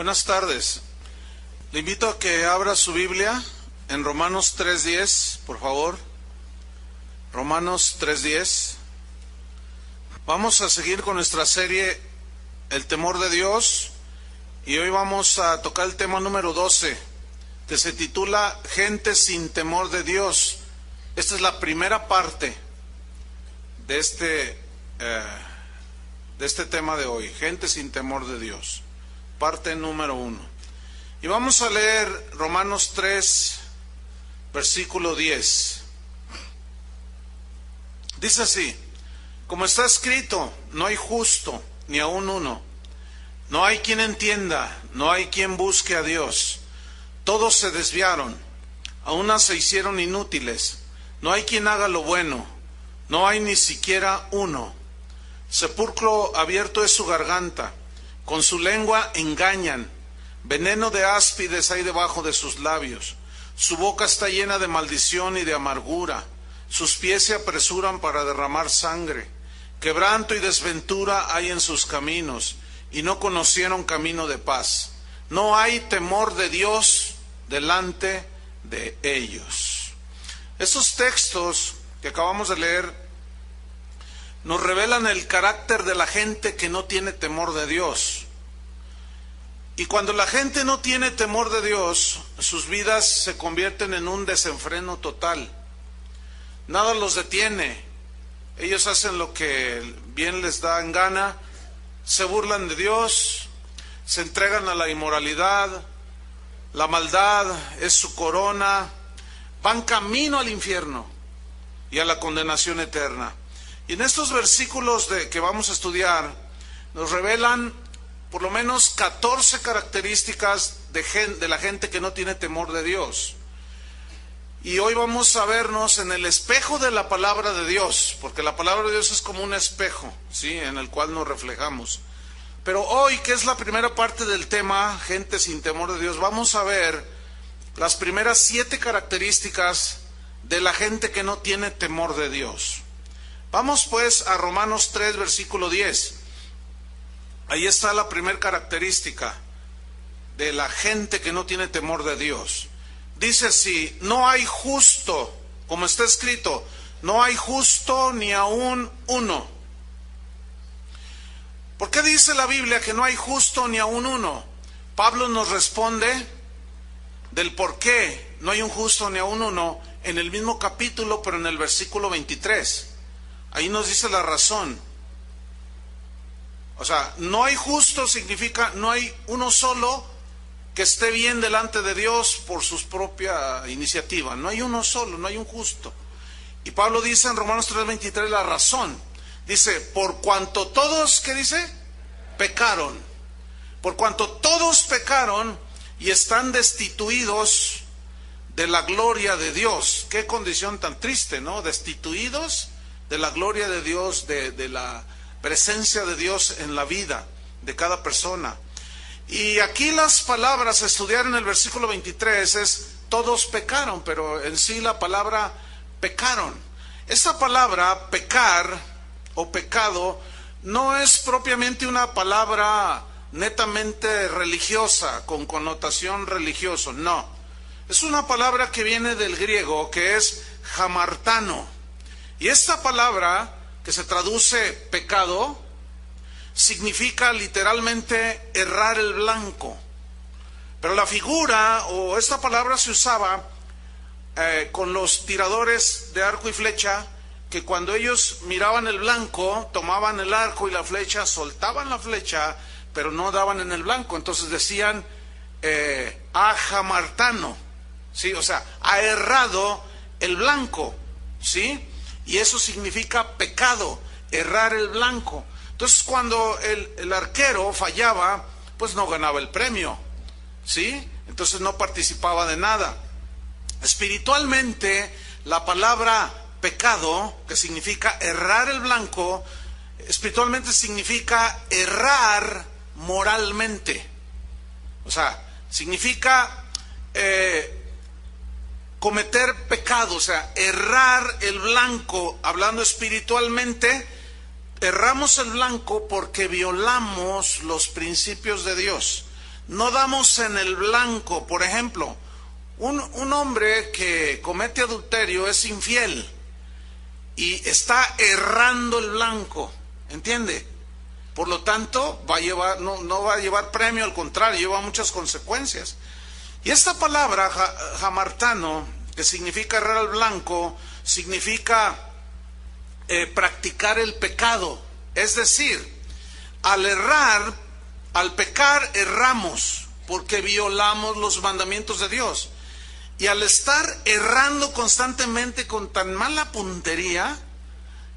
Buenas tardes. Le invito a que abra su Biblia en Romanos 3:10, por favor. Romanos 3:10. Vamos a seguir con nuestra serie El temor de Dios y hoy vamos a tocar el tema número 12, que se titula Gente sin temor de Dios. Esta es la primera parte de este tema de hoy, gente sin temor de Dios, parte número 1. Y vamos a leer Romanos 3, versículo 10. Dice así: como está escrito, no hay justo, ni aun uno. No hay quien entienda, no hay quien busque a Dios. Todos se desviaron, a unas se hicieron inútiles. No hay quien haga lo bueno, no hay ni siquiera uno. Sepulcro abierto es su garganta, con su lengua engañan. Veneno de áspides hay debajo de sus labios. Su boca está llena de maldición y de amargura. Sus pies se apresuran para derramar sangre. Quebranto y desventura hay en sus caminos, y no conocieron camino de paz. No hay temor de Dios delante de ellos. Estos textos que acabamos de leer nos revelan el carácter de la gente que no tiene temor de Dios. Y cuando la gente no tiene temor de Dios, sus vidas se convierten en un desenfreno total. Nada los detiene. Ellos hacen lo que bien les da en gana, se burlan de Dios, se entregan a la inmoralidad, la maldad es su corona, van camino al infierno y a la condenación eterna. Y en estos versículos que vamos a estudiar, nos revelan por lo menos 14 características de la gente que no tiene temor de Dios. Y hoy vamos a vernos en el espejo de la palabra de Dios, porque la palabra de Dios es como un espejo, ¿sí?, en el cual nos reflejamos. Pero hoy, que es la primera parte del tema, gente sin temor de Dios, vamos a ver las primeras 7 características de la gente que no tiene temor de Dios. Vamos pues a Romanos 3, versículo 10. Ahí está la primera característica de la gente que no tiene temor de Dios. Dice así: no hay justo, como está escrito, no hay justo ni aun uno. ¿Por qué dice la Biblia que no hay justo ni aun uno? Pablo nos responde del por qué no hay un justo ni aun uno en el mismo capítulo, pero en el versículo 23. Ahí nos dice la razón. O sea, no hay justo significa no hay uno solo que esté bien delante de Dios por su propia iniciativa. No hay uno solo, no hay un justo. Y Pablo dice en Romanos 3:23 la razón. Dice, por cuanto todos, ¿qué dice? Pecaron. Por cuanto todos pecaron y están destituidos de la gloria de Dios. Qué condición tan triste, ¿no? Destituidos de la gloria de Dios, de la presencia de Dios en la vida de cada persona. Y aquí las palabras a estudiar en el versículo 23 es todos pecaron, pero en sí la palabra pecaron. Esta palabra pecar o pecado no es propiamente una palabra netamente religiosa, con connotación religiosa, no. Es una palabra que viene del griego, que es hamartano. Y esta palabra, que se traduce pecado, significa literalmente errar el blanco. Pero la figura o esta palabra se usaba con los tiradores de arco y flecha, que cuando ellos miraban el blanco, tomaban el arco y la flecha, soltaban la flecha, pero no daban en el blanco. Entonces decían ajamartano, ¿sí? O sea, ha errado el blanco, ¿sí? Y eso significa pecado, errar el blanco. Entonces cuando el arquero fallaba, pues no ganaba el premio, ¿sí? Entonces no participaba de nada. Espiritualmente, la palabra pecado, que significa errar el blanco, espiritualmente significa errar moralmente. O sea, significa cometer pecado, o sea, errar el blanco. Hablando espiritualmente, erramos el blanco porque violamos los principios de Dios. no damos en el blanco. Por ejemplo, un hombre que comete adulterio es infiel y está errando el blanco, ¿entiende? Por lo tanto, no va a llevar premio, al contrario, lleva muchas consecuencias. Y esta palabra, hamartano, que significa errar al blanco, significa practicar el pecado. Es decir, al pecar, erramos, porque violamos los mandamientos de Dios. Y al estar errando constantemente con tan mala puntería,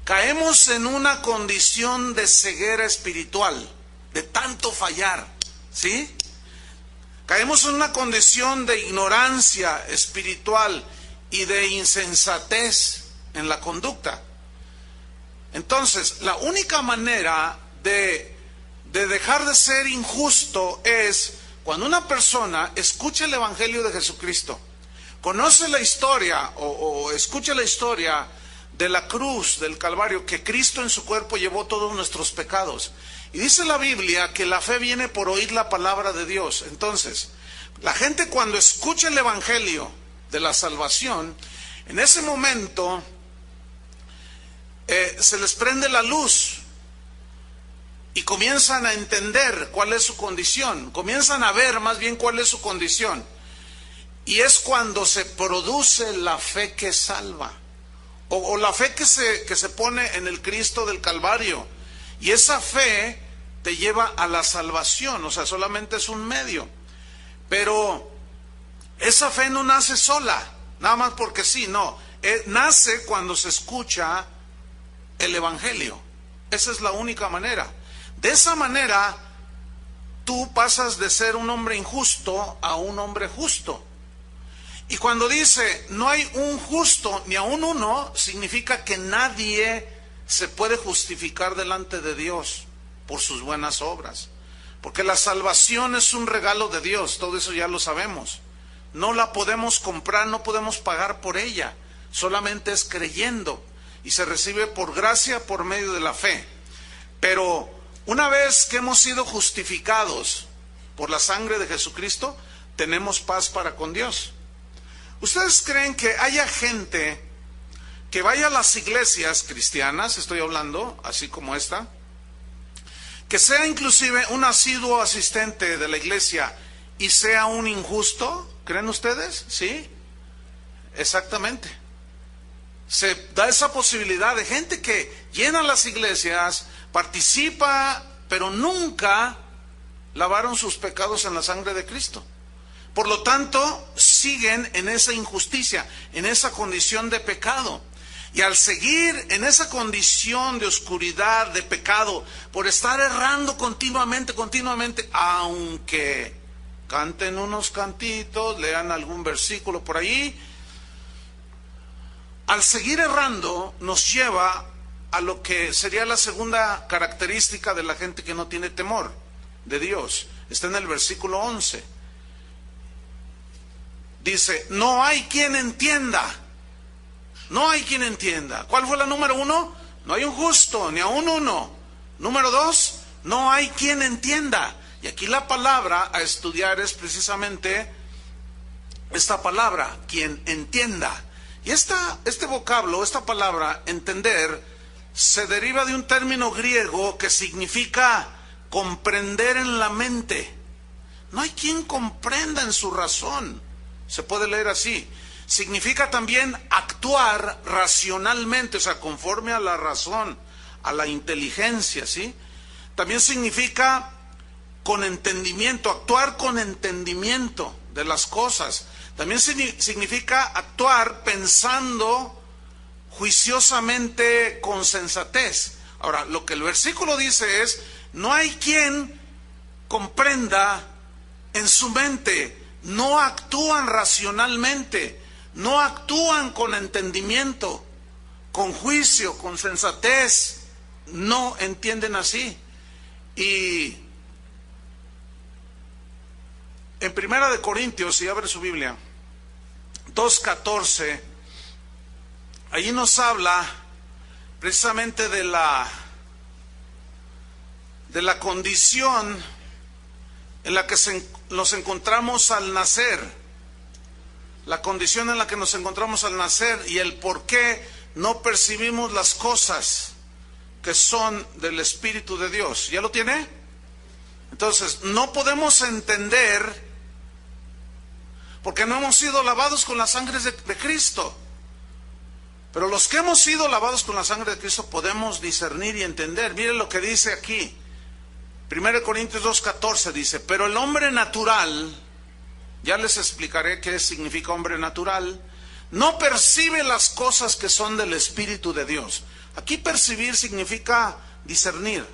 caemos en una condición de ceguera espiritual, de tanto fallar, ¿sí? Caemos en una condición de ignorancia espiritual y de insensatez en la conducta. Entonces, la única manera de dejar de ser injusto es cuando una persona escucha el Evangelio de Jesucristo, conoce la historia o escucha la historia de la cruz, del Calvario, que Cristo en su cuerpo llevó todos nuestros pecados. Y dice la Biblia que la fe viene por oír la palabra de Dios. Entonces, la gente cuando escucha el Evangelio de la salvación, en ese momento se les prende la luz y comienzan a entender cuál es su condición, comienzan a ver más bien cuál es su condición. Y es cuando se produce la fe que salva. O la fe que se pone en el Cristo del Calvario. Y esa fe te lleva a la salvación, o sea, solamente es un medio. Pero esa fe no nace sola, nada más porque sí, no. Nace cuando se escucha el Evangelio. Esa es la única manera. De esa manera, tú pasas de ser un hombre injusto a un hombre justo. Y cuando dice, no hay un justo ni aun uno, significa que nadie se puede justificar delante de Dios por sus buenas obras. Porque la salvación es un regalo de Dios, todo eso ya lo sabemos. No la podemos comprar, no podemos pagar por ella, solamente es creyendo. Y se recibe por gracia, por medio de la fe. Pero una vez que hemos sido justificados por la sangre de Jesucristo, tenemos paz para con Dios. ¿Ustedes creen que haya gente que vaya a las iglesias cristianas, estoy hablando, así como esta, que sea inclusive un asiduo asistente de la iglesia y sea un injusto? ¿Creen ustedes? ¿Sí? Exactamente. Se da esa posibilidad de gente que llena las iglesias, participa, pero nunca lavaron sus pecados en la sangre de Cristo. Por lo tanto, siguen en esa injusticia, en esa condición de pecado. Y al seguir en esa condición de oscuridad, de pecado, por estar errando continuamente, aunque canten unos cantitos, lean algún versículo por ahí, al seguir errando nos lleva a lo que sería la segunda característica de la gente que no tiene temor de Dios. Está en el versículo 11. Dice, no hay quien entienda. No hay quien entienda. ¿Cuál fue la número 1? No hay un justo, ni aun uno. Número 2, no hay quien entienda. Y aquí la palabra a estudiar es precisamente esta palabra, quien entienda. Y este vocablo, esta palabra, entender, se deriva de un término griego que significa comprender en la mente. No hay quien comprenda en su razón. Se puede leer así. Significa también actuar racionalmente, o sea, conforme a la razón, a la inteligencia, ¿sí? También significa con entendimiento, actuar con entendimiento de las cosas. También significa actuar pensando juiciosamente con sensatez. Ahora, lo que el versículo dice es, no hay quien comprenda en su mente. No actúan racionalmente, no actúan con entendimiento, con juicio, con sensatez, no entienden así. Y en Primera de Corintios, si abre su Biblia, 2:14, allí nos habla precisamente de la condición en la que nos encontramos al nacer, la condición en la que nos encontramos al nacer y el por qué no percibimos las cosas que son del Espíritu de Dios. ¿Ya lo tiene? Entonces, no podemos entender porque no hemos sido lavados con la sangre de Cristo. Pero los que hemos sido lavados con la sangre de Cristo podemos discernir y entender. Miren lo que dice aquí. 1 Corintios 2:14 dice, pero el hombre natural, ya les explicaré qué significa hombre natural, no percibe las cosas que son del Espíritu de Dios. Aquí percibir significa discernir,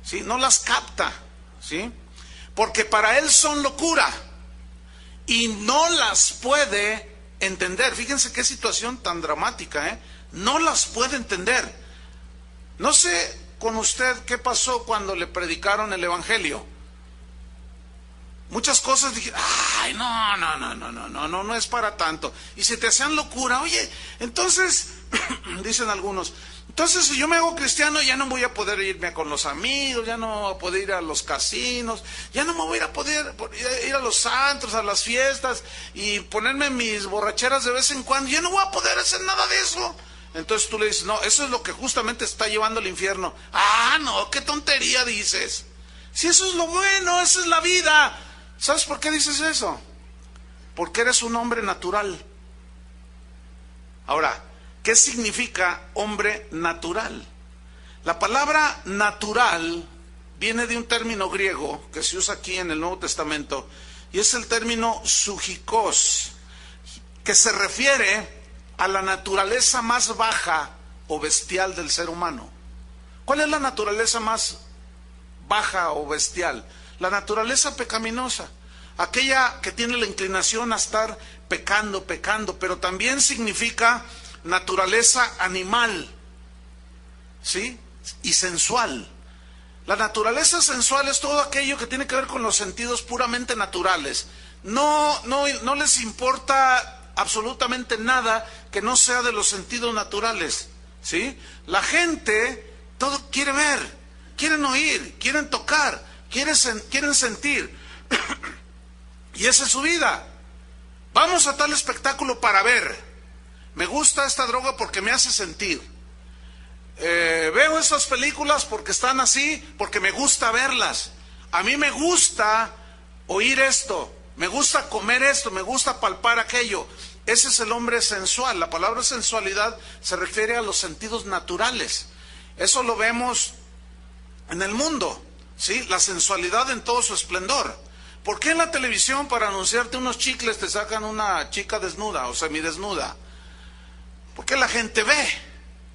¿sí? No las capta, ¿sí? Porque para él son locura y no las puede entender. Fíjense qué situación tan dramática, ¿eh? No las puede entender. No sé con usted qué pasó cuando le predicaron el Evangelio. Muchas cosas dije, ay, no es para tanto. Y se te hacían locura. Oye, entonces, dicen algunos, entonces si yo me hago cristiano ya no voy a poder irme con los amigos, ya no voy a poder ir a los casinos, ya no me voy a poder ir a los antros, a las fiestas y ponerme mis borracheras de vez en cuando, ya no voy a poder hacer nada de eso. Entonces tú le dices, no, eso es lo que justamente está llevando al infierno. Ah, no, qué tontería dices. Si eso es lo bueno, esa es la vida. ¿Sabes por qué dices eso? Porque eres un hombre natural. Ahora, ¿qué significa hombre natural? La palabra natural viene de un término griego que se usa aquí en el Nuevo Testamento y es el término sujikos, que se refiere a la naturaleza más baja o bestial del ser humano. ¿Cuál es la naturaleza más baja o bestial? La naturaleza pecaminosa, aquella que tiene la inclinación a estar pecando, pero también significa naturaleza animal, ¿sí? Y sensual. La naturaleza sensual es todo aquello que tiene que ver con los sentidos puramente naturales. No les importa absolutamente nada que no sea de los sentidos naturales, ¿sí? La gente todo quiere ver, quieren oír, quieren tocar, quieren sentir. Y esa es su vida. Vamos a tal espectáculo para ver. Me gusta esta droga porque me hace sentir. Veo estas películas porque están así, porque me gusta verlas. A mí me gusta oír esto, me gusta comer esto, me gusta palpar aquello. Ese es el hombre sensual. La palabra sensualidad se refiere a los sentidos naturales. Eso lo vemos en el mundo, ¿sí? La sensualidad en todo su esplendor. ¿Por qué en la televisión para anunciarte unos chicles te sacan una chica desnuda o semidesnuda? Porque la gente ve,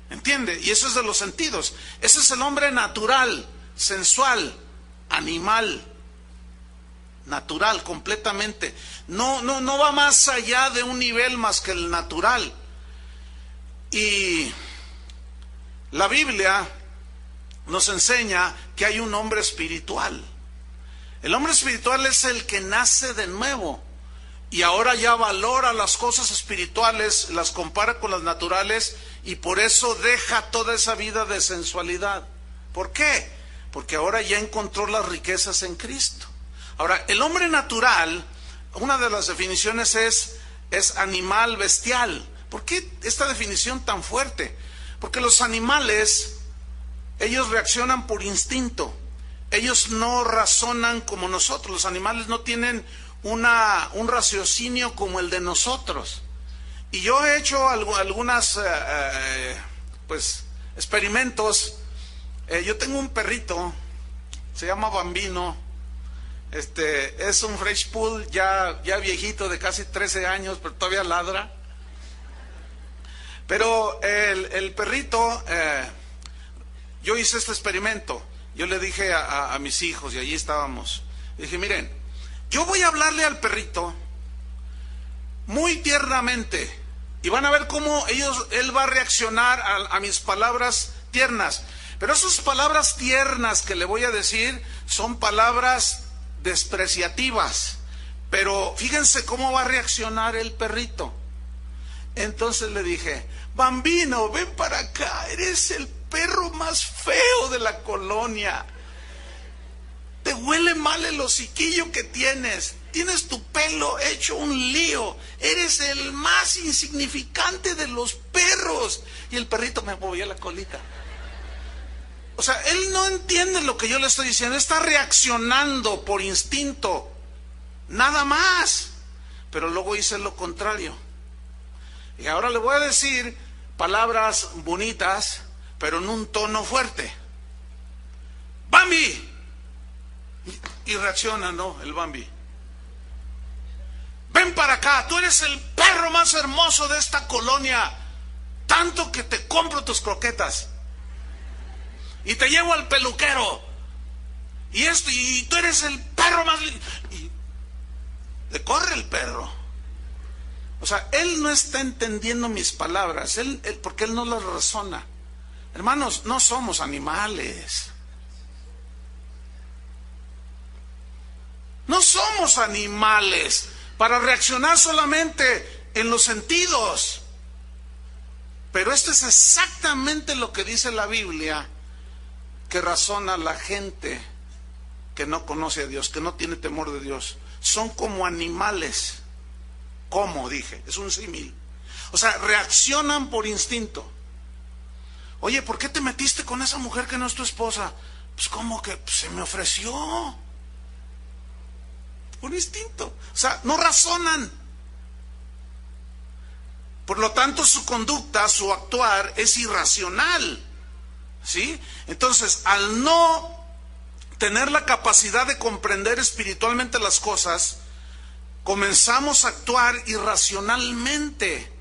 ¿entiende? Y eso es de los sentidos. Ese es el hombre natural, sensual, animal, natural completamente. No va más allá de un nivel más que el natural. Y la Biblia nos enseña que hay un hombre espiritual. El hombre espiritual es el que nace de nuevo y ahora ya valora las cosas espirituales, las compara con las naturales y por eso deja toda esa vida de sensualidad. ¿Por qué? Porque ahora ya encontró las riquezas en Cristo. Ahora, el hombre natural, una de las definiciones es animal bestial. ¿Por qué esta definición tan fuerte? Porque los animales, ellos reaccionan por instinto. Ellos no razonan como nosotros. Los animales no tienen un raciocinio como el de nosotros. Y yo he hecho algunas experimentos. Yo tengo un perrito, se llama Bambino. Es un Fresh Poodle ya viejito, de casi 13 años, pero todavía ladra. Pero el perrito, yo hice este experimento. Yo le dije a mis hijos, y allí estábamos, dije, miren, yo voy a hablarle al perrito muy tiernamente, y van a ver cómo él va a reaccionar a mis palabras tiernas. Pero esas palabras tiernas que le voy a decir son palabras despreciativas. Pero fíjense cómo va a reaccionar el perrito. Entonces le dije, Bambino, ven para acá, eres el perro más feo de la colonia. te huele mal el hociquillo que tienes, tienes tu pelo hecho un lío, eres el más insignificante de los perros. Y el perrito me movía la colita. O sea, él no entiende lo que yo le estoy diciendo, está reaccionando por instinto, nada más. Pero luego hice lo contrario. Y ahora le voy a decir palabras bonitas, pero en un tono fuerte. ¡Bambi! Y reacciona, ¿no? El Bambi. Ven para acá, tú eres el perro más hermoso de esta colonia, tanto que te compro tus croquetas y te llevo al peluquero y tú eres el perro más y le corre el perro. O sea, él no está entendiendo mis palabras, porque él no las razona. Hermanos, no somos animales. No somos animales para reaccionar solamente en los sentidos. Pero esto es exactamente lo que dice la Biblia, que razona la gente que no conoce a Dios, que no tiene temor de Dios. Son como animales. ¿Cómo? Dije, es un símil. O sea, reaccionan por instinto. Oye, ¿por qué te metiste con esa mujer que no es tu esposa? Pues como que se me ofreció. Por instinto. O sea, no razonan. Por lo tanto, su conducta, su actuar es irracional. ¿Sí? Entonces, al no tener la capacidad de comprender espiritualmente las cosas, comenzamos a actuar irracionalmente,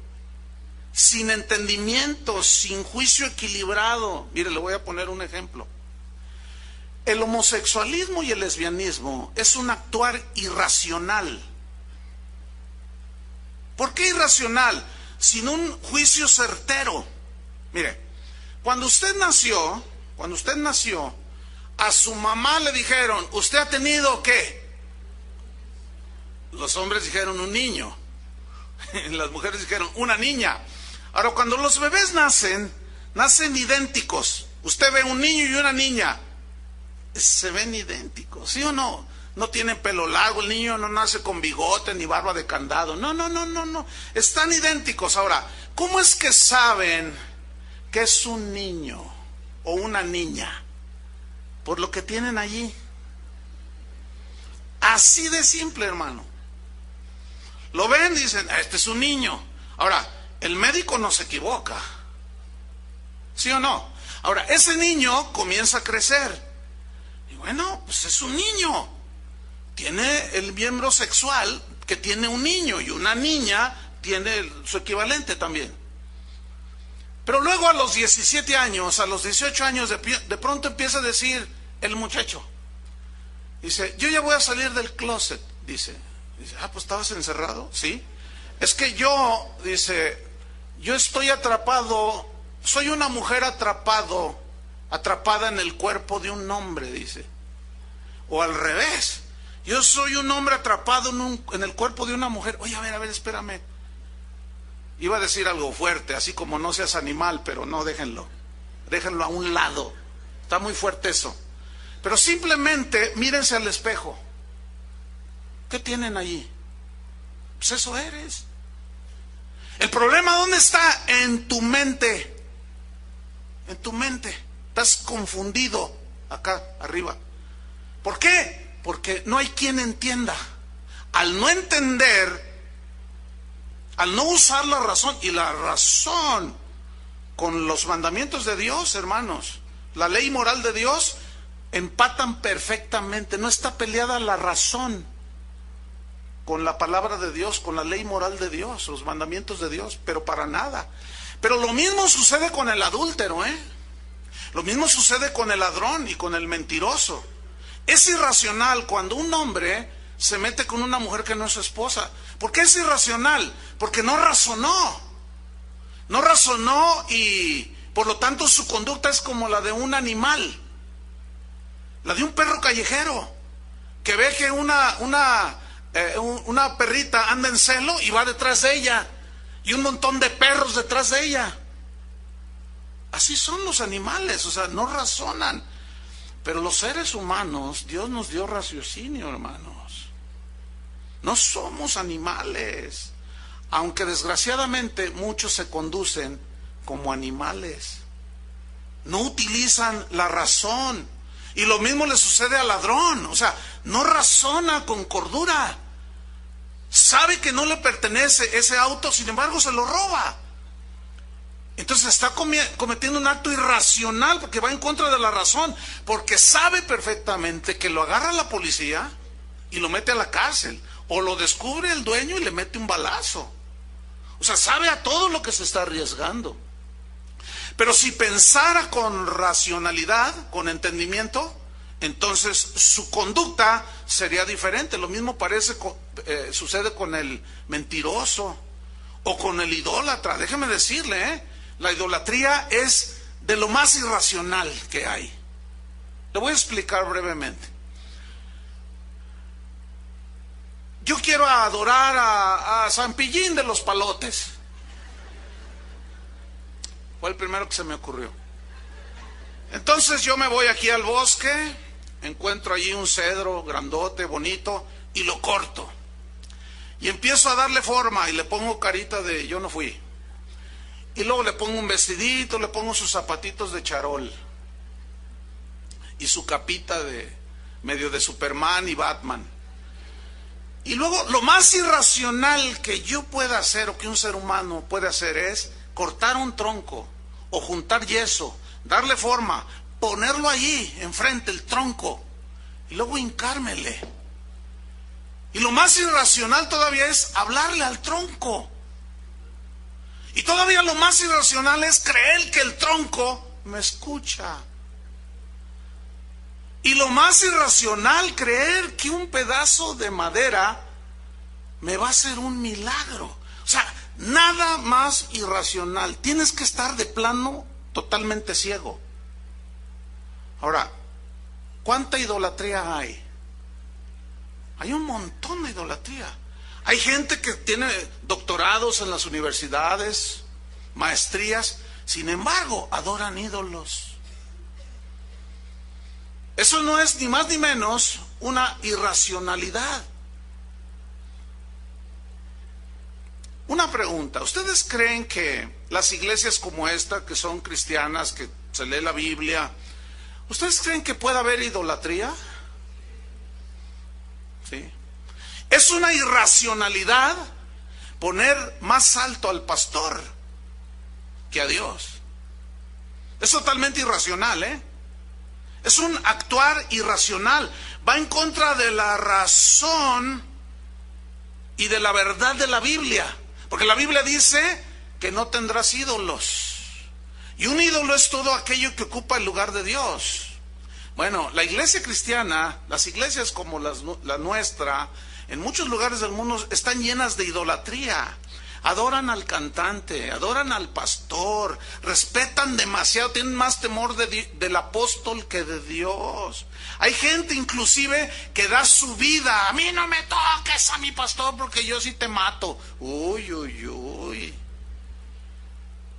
sin entendimiento, sin juicio equilibrado. Mire, le voy a poner un ejemplo. El homosexualismo y el lesbianismo es un actuar irracional. ¿Por qué irracional? Sin un juicio certero. Mire, cuando usted nació, a su mamá le dijeron, ¿usted ha tenido qué? Los hombres dijeron un niño, las mujeres dijeron una niña. Ahora, cuando los bebés nacen idénticos. Usted ve un niño y una niña, se ven idénticos, ¿sí o no? No tienen pelo largo, el niño no nace con bigote ni barba de candado. No. Están idénticos. Ahora, ¿cómo es que saben que es un niño o una niña? Por lo que tienen allí. Así de simple, hermano. Lo ven, dicen, este es un niño. Ahora, el médico no se equivoca. ¿Sí o no? Ahora, ese niño comienza a crecer. Y bueno, pues es un niño. Tiene el miembro sexual que tiene un niño, y una niña tiene su equivalente también. Pero luego a los 17 años, a los 18 años, de pronto empieza a decir el muchacho. Dice, yo ya voy a salir del closet, dice, pues ¿estabas encerrado? Sí. Es que yo estoy atrapado, soy una mujer atrapada en el cuerpo de un hombre, dice. O al revés, yo soy un hombre atrapado en el cuerpo de una mujer. Oye, a ver, espérame. Iba a decir algo fuerte, así como no seas animal, pero no, déjenlo a un lado. Está muy fuerte eso. Pero simplemente mírense al espejo. ¿Qué tienen allí? Pues eso eres. El problema, ¿dónde está? En tu mente. En tu mente. Estás confundido acá arriba. ¿Por qué? Porque no hay quien entienda. Al no entender, al no usar la razón, y la razón con los mandamientos de Dios, hermanos, la ley moral de Dios, empatan perfectamente. No está peleada la razón con la palabra de Dios, con la ley moral de Dios, los mandamientos de Dios, pero para nada. Pero lo mismo sucede con el adúltero, Lo mismo sucede con el ladrón y con el mentiroso. Es irracional cuando un hombre se mete con una mujer que no es su esposa. ¿Por qué es irracional? Porque no razonó. No razonó, y por lo tanto su conducta es como la de un animal. La de un perro callejero que ve que una perrita anda en celo y va detrás de ella, y un montón de perros detrás de ella. Así son los animales, o sea, no razonan. Pero los seres humanos, Dios nos dio raciocinio, hermanos. No somos animales, aunque desgraciadamente muchos se conducen como animales. No utilizan la razón. Y lo mismo le sucede al ladrón. O sea, no razona con cordura. Sabe que no le pertenece ese auto, sin embargo se lo roba. Entonces está cometiendo un acto irracional porque va en contra de la razón, porque sabe perfectamente que lo agarra la policía y lo mete a la cárcel, o lo descubre el dueño y le mete un balazo. O sea, sabe a todo lo que se está arriesgando. Pero si pensara con racionalidad, con entendimiento, entonces su conducta sería diferente. Lo mismo sucede con el mentiroso o con el idólatra. Déjeme decirle, la idolatría es de lo más irracional que hay. Le voy a explicar brevemente. Yo quiero adorar a San Pillín de los Palotes. Fue el primero que se me ocurrió. Entonces yo me voy aquí al bosque, encuentro allí un cedro grandote, bonito, y lo corto. Y empiezo a darle forma y le pongo carita de yo no fui. Y luego le pongo un vestidito, le pongo sus zapatitos de charol. Y su capita de medio de Superman y Batman. Y luego lo más irracional que yo pueda hacer o que un ser humano puede hacer es cortar un tronco o juntar yeso, darle forma, ponerlo allí enfrente, el tronco, y luego hincármele. Y lo más irracional todavía es hablarle al tronco. Y todavía lo más irracional es creer que el tronco me escucha. Y lo más irracional, creer que un pedazo de madera me va a hacer un milagro. O sea, nada más irracional. Tienes que estar de plano totalmente ciego. Ahora, ¿cuánta idolatría hay? Hay un montón de idolatría. Hay gente que tiene doctorados en las universidades, maestrías, sin embargo, adoran ídolos. Eso no es ni más ni menos una irracionalidad. Una pregunta, ¿ustedes creen que las iglesias como esta, que son cristianas, que se lee la Biblia, ¿ustedes creen que puede haber idolatría? ¿Sí? Es una irracionalidad poner más alto al pastor que a Dios. Es totalmente irracional, Es un actuar irracional. Va en contra de la razón y de la verdad de la Biblia. Porque la Biblia dice que no tendrás ídolos. Y un ídolo es todo aquello que ocupa el lugar de Dios. Bueno, la iglesia cristiana, las iglesias como la nuestra, en muchos lugares del mundo están llenas de idolatría. Adoran al cantante, adoran al pastor, respetan demasiado, tienen más temor del apóstol que de Dios. Hay gente inclusive que da su vida. A mí no me toques a mi pastor porque yo sí te mato. Uy, uy, uy.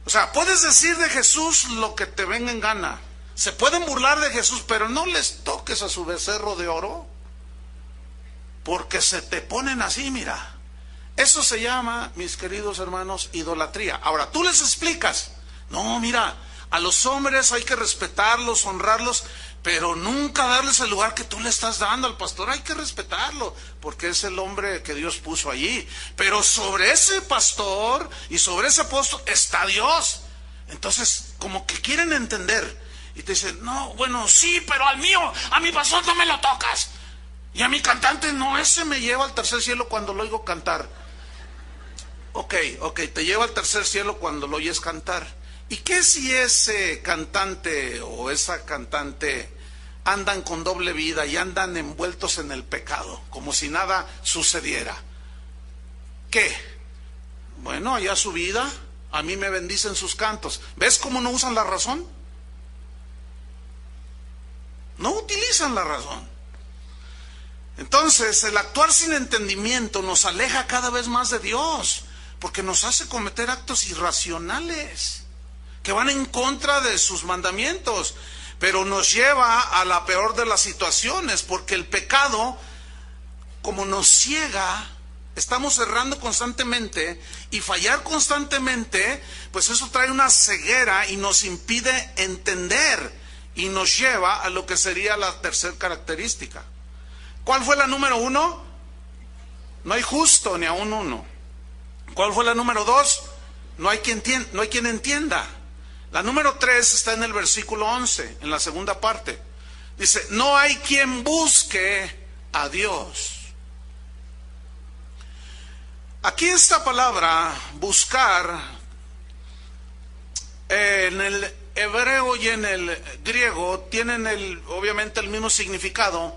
O sea, puedes decir de Jesús lo que te venga en gana. Se pueden burlar de Jesús, pero no les toques a su becerro de oro. Porque se te ponen así, mira. Eso se llama, mis queridos hermanos, idolatría. Ahora, tú les explicas, no, mira, a los hombres hay que respetarlos, honrarlos, pero nunca darles el lugar que tú le estás dando al pastor. Hay que respetarlo, porque es el hombre que Dios puso allí. Pero sobre ese pastor y sobre ese apóstol está Dios. Entonces, como que quieren entender. Y te dicen, no, bueno, sí, pero al mío, a mi pastor no me lo tocas. Y a mi cantante, no, ese me lleva al tercer cielo cuando lo oigo cantar. Ok, te lleva al tercer cielo cuando lo oyes cantar. ¿Y qué si ese cantante o esa cantante andan con doble vida y andan envueltos en el pecado, como si nada sucediera? ¿Qué? Bueno, allá su vida, a mí me bendicen sus cantos. ¿Ves cómo no usan la razón? No utilizan la razón. Entonces, el actuar sin entendimiento nos aleja cada vez más de Dios, porque nos hace cometer actos irracionales que van en contra de sus mandamientos. pero nos lleva a la peor de las situaciones, porque el pecado, como nos ciega, estamos errando constantemente y fallar constantemente, pues eso trae una ceguera y nos impide entender y nos lleva a lo que sería la tercera característica. ¿Cuál fue la número 1? No hay justo ni aun uno. ¿Cuál fue la número 2? No hay quien entienda. La número 3 está en el versículo 11, en la segunda parte. Dice, no hay quien busque a Dios. Aquí esta palabra, buscar, en el hebreo y en el griego tienen obviamente el mismo significado,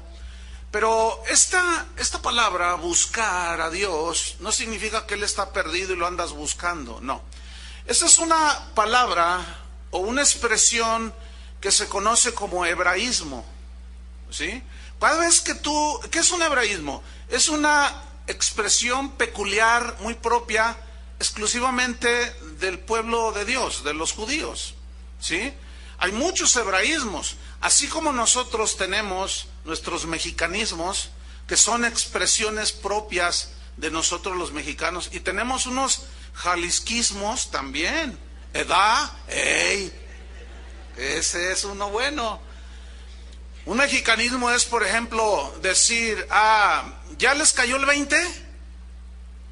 pero esta palabra, buscar a Dios, no significa que Él está perdido y lo andas buscando, no. Esa es una palabra o una expresión que se conoce como hebraísmo, ¿sí? Cada vez que ¿qué es un hebraísmo? Es una expresión peculiar, muy propia, exclusivamente del pueblo de Dios, de los judíos, ¿sí? Hay muchos hebraísmos, así como nosotros tenemos nuestros mexicanismos, que son expresiones propias de nosotros los mexicanos, y tenemos unos jalisquismos también. Edad, ese es uno bueno. Un mexicanismo es, por ejemplo, decir, ¿ya les cayó el 20?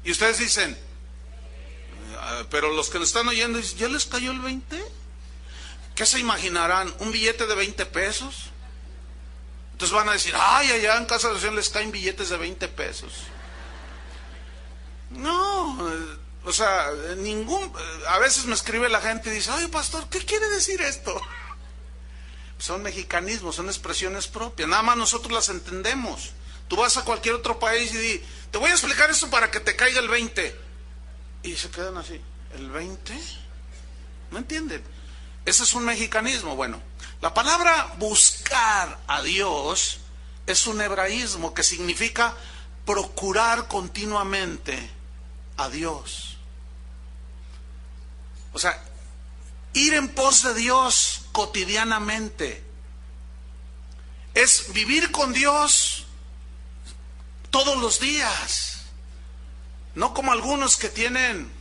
Y ustedes dicen, pero los que nos están oyendo dicen, ¿ya les cayó el 20? ¿Qué se imaginarán? ¿Un billete de 20 pesos? Entonces van a decir, allá en Casa de Oración les caen billetes de 20 pesos. No, o sea, a veces me escribe la gente y dice, oye pastor, ¿qué quiere decir esto? Son mexicanismos, son expresiones propias, nada más nosotros las entendemos. Tú vas a cualquier otro país y di, te voy a explicar esto para que te caiga el 20. Y se quedan así, ¿el 20? ¿No entienden? Ese es un mexicanismo. Bueno, la palabra buscar a Dios es un hebraísmo que significa procurar continuamente a Dios. O sea, ir en pos de Dios cotidianamente. Es vivir con Dios todos los días. No como algunos que tienen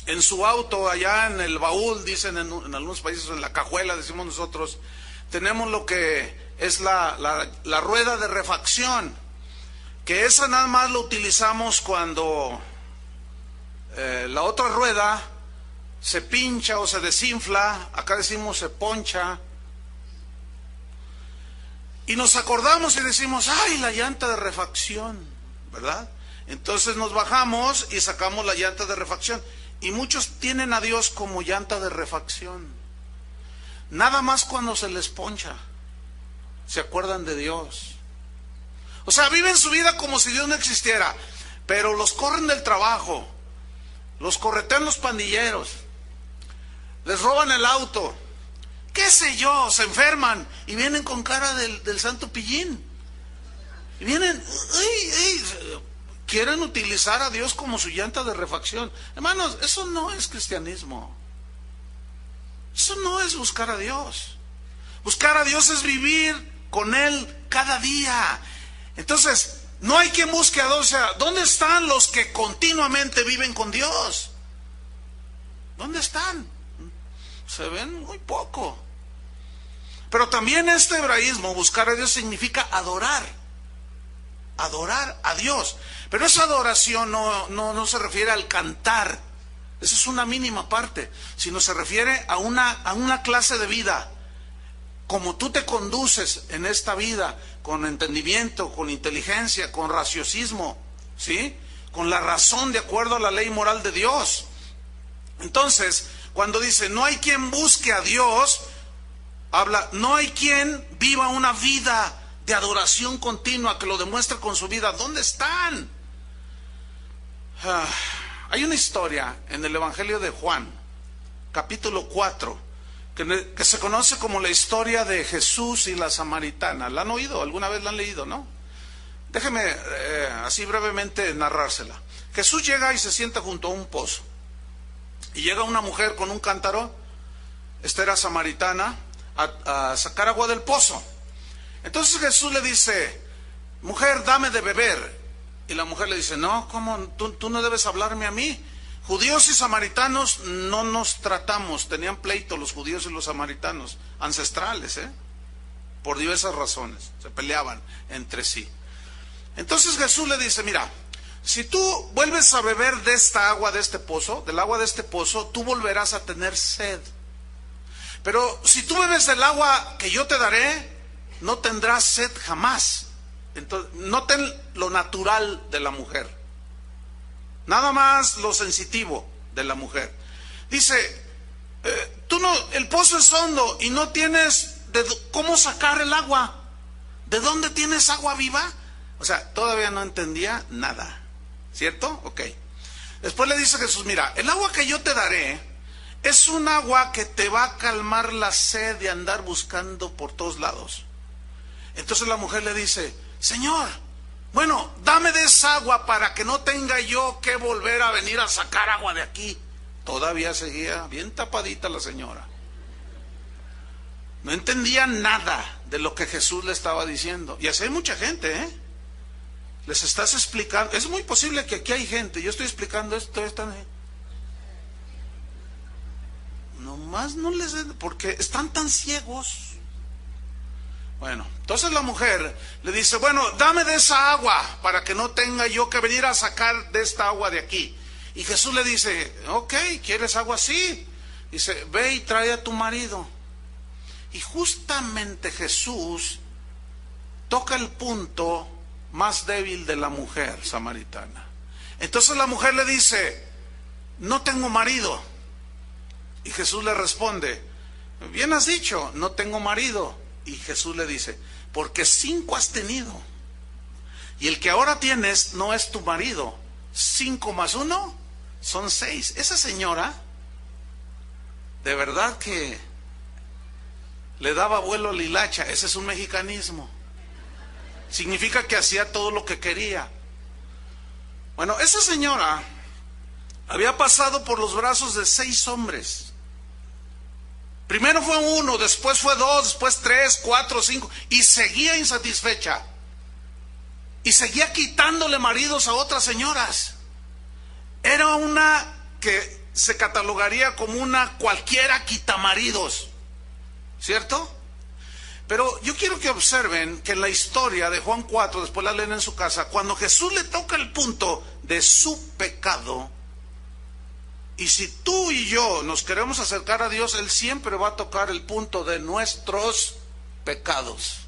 en su auto, allá en el baúl, dicen en algunos países, en la cajuela, decimos nosotros, tenemos lo que es la rueda de refacción, que esa nada más lo utilizamos cuando la otra rueda se pincha o se desinfla, acá decimos se poncha, y nos acordamos y decimos, la llanta de refacción, ¿verdad? Entonces nos bajamos y sacamos la llanta de refacción, y muchos tienen a Dios como llanta de refacción. Nada más cuando se les poncha se acuerdan de Dios. O sea, viven su vida como si Dios no existiera, pero los corren del trabajo, los corretean los pandilleros, les roban el auto, qué sé yo, se enferman y vienen con cara del santo pillín. Y vienen, quieren utilizar a Dios como su llanta de refacción. Hermanos, eso no es cristianismo. Eso no es buscar a Dios. Buscar a Dios es vivir con Él cada día. Entonces, no hay quien busque a Dios. O sea, ¿dónde están los que continuamente viven con Dios? ¿Dónde están? Se ven muy poco. Pero también este hebraísmo, buscar a Dios, significa adorar. Adorar a Dios. Pero esa adoración no se refiere al cantar. Esa es una mínima parte. Sino se refiere a una clase de vida. Como tú te conduces en esta vida, con entendimiento, con inteligencia, con raciocismo, ¿sí? Con la razón de acuerdo a la ley moral de Dios. Entonces, cuando dice, no hay quien busque a Dios, habla, no hay quien viva una vida de adoración continua, que lo demuestre con su vida. ¿Dónde están? Hay una historia en el Evangelio de Juan, capítulo 4, que se conoce como la historia de Jesús y la samaritana. ¿La han oído? ¿Alguna vez la han leído, no? Déjeme así brevemente narrársela. Jesús llega y se sienta junto a un pozo. Y llega una mujer con un cántaro. Esta era samaritana. a sacar agua del pozo. Entonces Jesús le dice, mujer, dame de beber. Y la mujer le dice, no, ¿cómo? Tú no debes hablarme a mí. Judíos y samaritanos no nos tratamos. Tenían pleito los judíos y los samaritanos, ancestrales, por diversas razones. Se peleaban entre sí. Entonces Jesús le dice, mira, si tú vuelves a beber de esta agua de este pozo, del agua de este pozo, tú volverás a tener sed. Pero si tú bebes del agua que yo te daré, no tendrás sed jamás. Entonces, noten lo natural de la mujer, nada más lo sensitivo de la mujer. Dice, tú no, el pozo es hondo y no tienes cómo sacar el agua. ¿De dónde tienes agua viva? O sea, todavía no entendía nada, ¿cierto? Ok. Después le dice Jesús, mira, el agua que yo te daré es un agua que te va a calmar la sed de andar buscando por todos lados. Entonces la mujer le dice, Señor, bueno, dame de esa agua para que no tenga yo que volver a venir a sacar agua de aquí. Todavía seguía bien tapadita la señora. No entendía nada de lo que Jesús le estaba diciendo. Y así hay mucha gente, les estás explicando. Es muy posible que aquí hay gente, yo estoy explicando esto, nomás no les, porque están tan ciegos. Bueno, entonces la mujer le dice, bueno, dame de esa agua para que no tenga yo que venir a sacar de esta agua de aquí. Y Jesús le dice, ok, ¿quieres agua? Sí. Dice, ve y trae a tu marido. Y justamente Jesús toca el punto más débil de la mujer samaritana. Entonces la mujer le dice, no tengo marido. Y Jesús le responde, bien has dicho, no tengo marido. Y Jesús le dice, porque 5 has tenido, y el que ahora tienes no es tu marido. 5 más 1 son 6. Esa señora, de verdad que le daba vuelo a la hilacha. Ese es un mexicanismo. Significa que hacía todo lo que quería. Bueno, esa señora había pasado por los brazos de 6 hombres. Primero fue 1, después fue 2, después 3, 4, 5, y seguía insatisfecha. Y seguía quitándole maridos a otras señoras. Era una que se catalogaría como una cualquiera quitamaridos, ¿cierto? Pero yo quiero que observen que en la historia de Juan 4, después la leen en su casa, cuando Jesús le toca el punto de su pecado, y si tú y yo nos queremos acercar a Dios, Él siempre va a tocar el punto de nuestros pecados.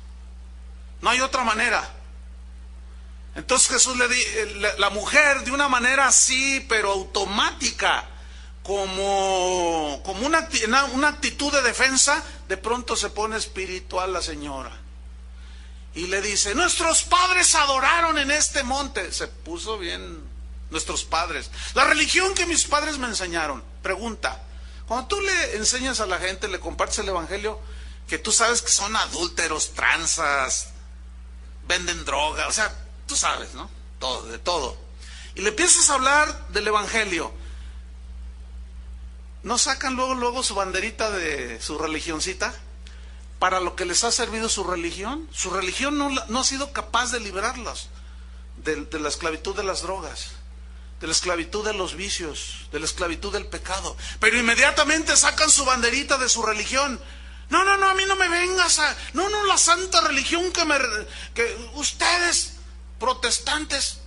No hay otra manera. Entonces Jesús la mujer de una manera así, pero automática, como una actitud de defensa, de pronto se pone espiritual la señora. Y le dice, nuestros padres adoraron en este monte. Se puso bien. Nuestros padres, la religión que mis padres me enseñaron. Pregunta, cuando tú le enseñas a la gente, le compartes el evangelio, que tú sabes que son adúlteros, tranzas, venden droga, o sea, tú sabes, ¿no? Todo, de todo. Y le empiezas a hablar del evangelio. ¿No sacan luego su banderita de su religioncita? Para lo que les ha servido su religión. Su religión no ha sido capaz de liberarlos de la esclavitud de las drogas, de la esclavitud de los vicios, de la esclavitud del pecado. Pero inmediatamente sacan su banderita de su religión. No, a mí no me vengas a... No, la santa religión que ustedes, protestantes,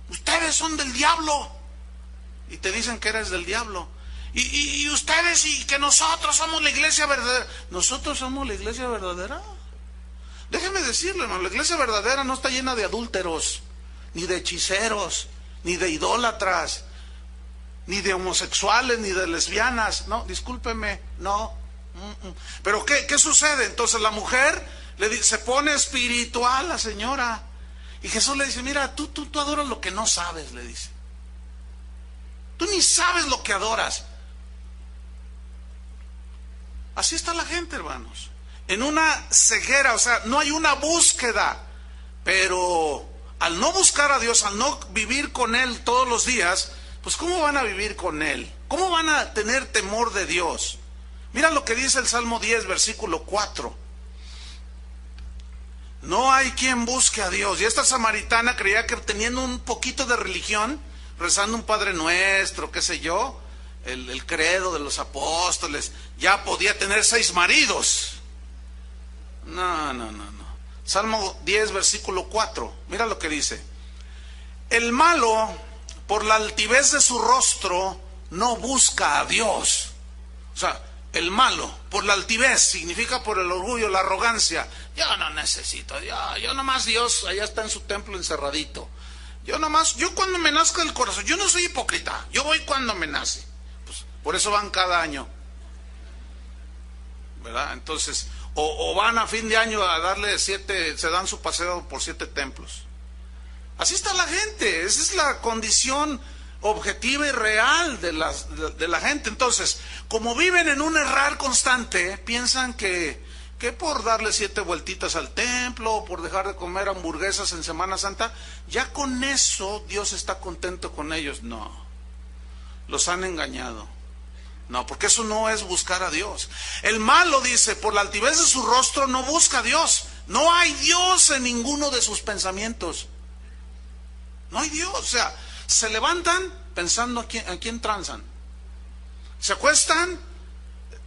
ustedes son del diablo. Y te dicen que eres del diablo. Y ustedes, y que nosotros somos la iglesia verdadera. ¿Nosotros somos la iglesia verdadera? Déjeme decirle, hermano, la iglesia verdadera no está llena de adúlteros, ni de hechiceros, ni de idólatras, ni de homosexuales, ni de lesbianas. No, discúlpeme, no. Pero ¿qué sucede? Entonces la mujer se pone espiritual, la señora. Y Jesús le dice, mira, tú adoras lo que no sabes, le dice. Tú ni sabes lo que adoras. Así está la gente, hermanos. En una ceguera, o sea, no hay una búsqueda. Pero al no buscar a Dios, al no vivir con Él todos los días, pues ¿cómo van a vivir con Él? ¿Cómo van a tener temor de Dios? Mira lo que dice el Salmo 10, versículo 4. No hay quien busque a Dios. Y esta samaritana creía que teniendo un poquito de religión, rezando un Padre Nuestro, qué sé yo, el credo de los apóstoles, ya podía tener 6 maridos. No. Salmo 10, versículo 4. Mira lo que dice. El malo, por la altivez de su rostro, no busca a Dios. O sea, el malo, por la altivez, significa por el orgullo, la arrogancia. Yo no necesito, yo nomás Dios, allá está en su templo encerradito. Yo cuando me nazca el corazón, yo no soy hipócrita, yo voy cuando me nace. Pues, por eso van cada año, ¿verdad? Entonces, o van a fin de año a darle 7, se dan su paseo por 7 templos. Así está la gente, esa es la condición objetiva y real de la gente. Entonces, como viven en un errar constante, piensan que por darle 7 vueltitas al templo, o por dejar de comer hamburguesas en Semana Santa, ya con eso Dios está contento con ellos. No, los han engañado. No, porque eso no es buscar a Dios. El malo, dice, por la altivez de su rostro no busca a Dios. No hay Dios en ninguno de sus pensamientos. No hay Dios, o sea, se levantan pensando a quién transan. Se acuestan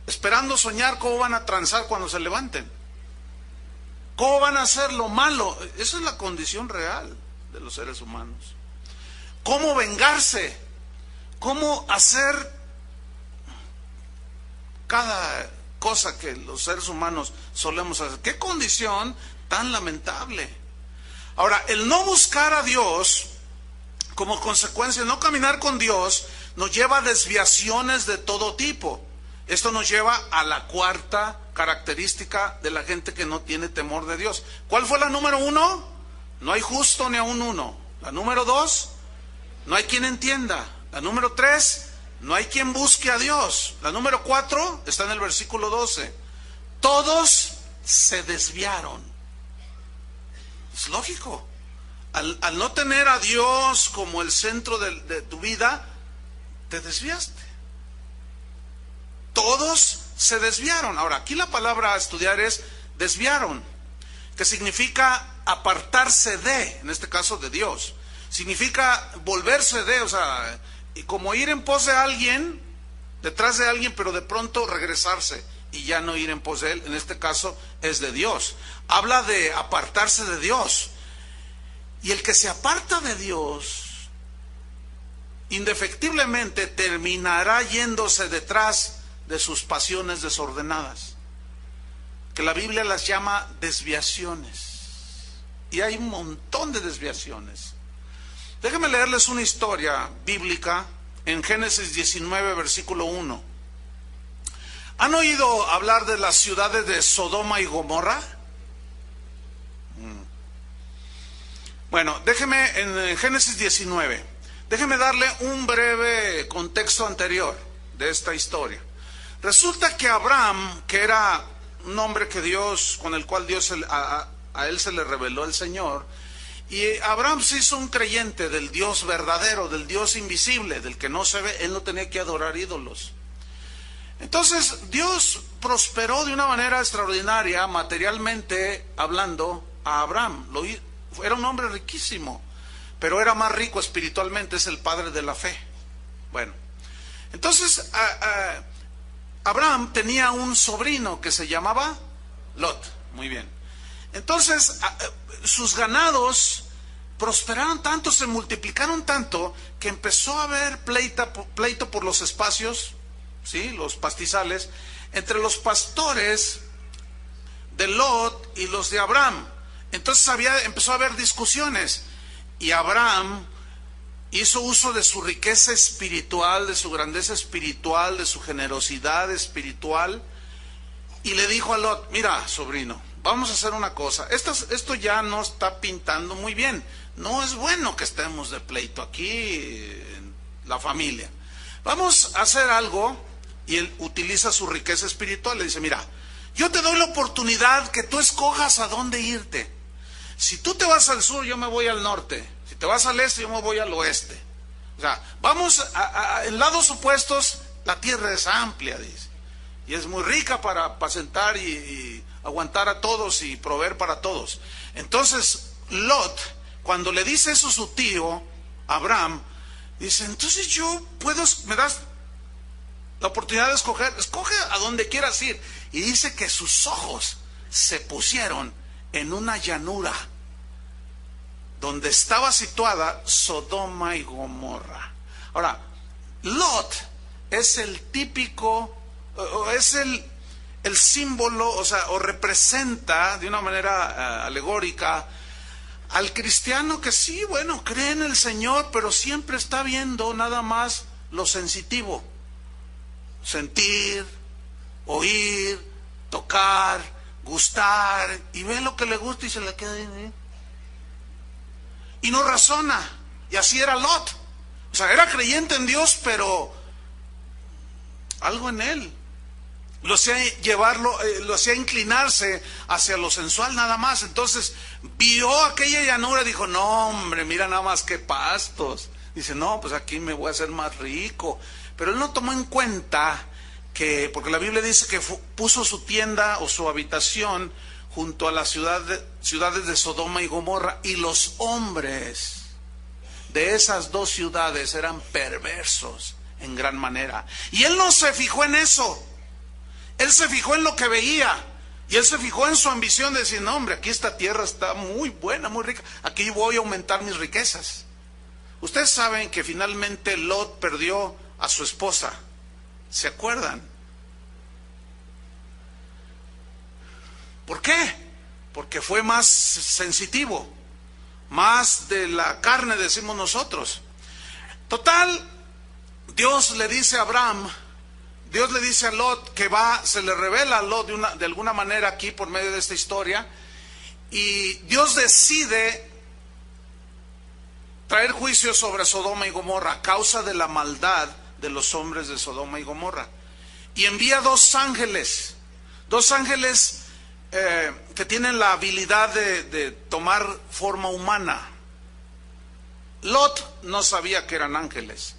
esperando soñar cómo van a transar cuando se levanten. ¿Cómo van a hacer lo malo? Esa es la condición real de los seres humanos. ¿Cómo vengarse? ¿Cómo hacer cada cosa que los seres humanos solemos hacer? ¿Qué condición tan lamentable? Ahora, el no buscar a Dios, como consecuencia, no caminar con Dios, nos lleva a desviaciones de todo tipo. Esto nos lleva a la cuarta característica de la gente que no tiene temor de Dios. ¿Cuál fue la número 1? No hay justo ni aun uno. La número 2, no hay quien entienda. La número 3, no hay quien busque a Dios. La número 4 está en el versículo 12. Todos se desviaron. Es lógico. Al no tener a Dios como el centro de tu vida, te desviaste. Todos se desviaron. Ahora, aquí la palabra a estudiar es desviaron, que significa apartarse de, en este caso de Dios. Significa volverse de, o sea, como ir en pos de alguien, detrás de alguien, pero de pronto regresarse y ya no ir en pos de él. En este caso es de Dios. Habla de apartarse de Dios. Y el que se aparta de Dios, indefectiblemente terminará yéndose detrás de sus pasiones desordenadas, que la Biblia las llama desviaciones. Y hay un montón de desviaciones. Déjenme leerles una historia bíblica en Génesis 19, versículo 1. ¿Han oído hablar de las ciudades de Sodoma y Gomorra? Bueno, déjeme, en Génesis 19, déjeme darle un breve contexto anterior de esta historia. Resulta que Abraham, que era un hombre que con el cual Dios a él se le reveló el Señor, y Abraham se hizo un creyente del Dios verdadero, del Dios invisible, del que no se ve. Él no tenía que adorar ídolos. Entonces Dios prosperó de una manera extraordinaria, materialmente hablando, a Abraham. Era un hombre riquísimo, pero era más rico espiritualmente, es el padre de la fe. Bueno, entonces Abraham tenía un sobrino que se llamaba Lot. Muy bien. Entonces sus ganados prosperaron tanto, se multiplicaron tanto, que empezó a haber pleito por los espacios, ¿sí? Los pastizales, entre los pastores de Lot y los de Abraham. Entonces empezó a haber discusiones, y Abraham hizo uso de su riqueza espiritual, de su grandeza espiritual, de su generosidad espiritual, y le dijo a Lot: mira, sobrino, vamos a hacer una cosa, esto ya no está pintando muy bien, no es bueno que estemos de pleito aquí en la familia, vamos a hacer algo. Y él utiliza su riqueza espiritual, le dice: mira, yo te doy la oportunidad que tú escojas a dónde irte. Si tú te vas al sur, yo me voy al norte. Si te vas al este, yo me voy al oeste. O sea, vamos en lados opuestos, la tierra es amplia, dice. y es muy rica para apacentar y aguantar a todos y proveer para todos. Entonces Lot, cuando le dice eso a su tío Abraham, dice, entonces yo puedo, me das la oportunidad de escoger, escoge a donde quieras ir. Y dice que sus ojos se pusieron en una llanura donde estaba situada Sodoma y Gomorra. Ahora, Lot es el típico, es el símbolo, o sea, o representa de una manera alegórica al cristiano que sí, bueno, cree en el Señor, pero siempre está viendo nada más lo sensitivo. Sentir, oír, tocar, gustar, y ve lo que le gusta y se le queda ahí. Y no razona. Y así era Lot. O sea, era creyente en Dios, pero algo en él lo hacía llevarlo, lo hacía inclinarse hacia lo sensual nada más. Entonces vio aquella llanura y dijo, no hombre, mira nada más que pastos. Dice, no, pues aquí me voy a hacer más rico. Pero él no tomó en cuenta que, porque la Biblia dice que puso su tienda o su habitación junto a las ciudades de Sodoma y Gomorra, y los hombres de esas dos ciudades eran perversos en gran manera. Y él no se fijó en eso. Él se fijó en lo que veía, y él se fijó en su ambición de decir, no hombre, aquí esta tierra está muy buena, muy rica, aquí voy a aumentar mis riquezas. Ustedes saben que finalmente Lot perdió a su esposa, ¿se acuerdan? ¿Por qué? Porque fue más sensitivo, más de la carne, decimos nosotros. Total, Dios le dice a Abraham, Dios le dice a Lot que se le revela a Lot de alguna manera aquí por medio de esta historia, y Dios decide traer juicio sobre Sodoma y Gomorra a causa de la maldad de los hombres de Sodoma y Gomorra, y envía dos ángeles que tienen la habilidad de tomar forma humana. Lot no sabía que eran ángeles.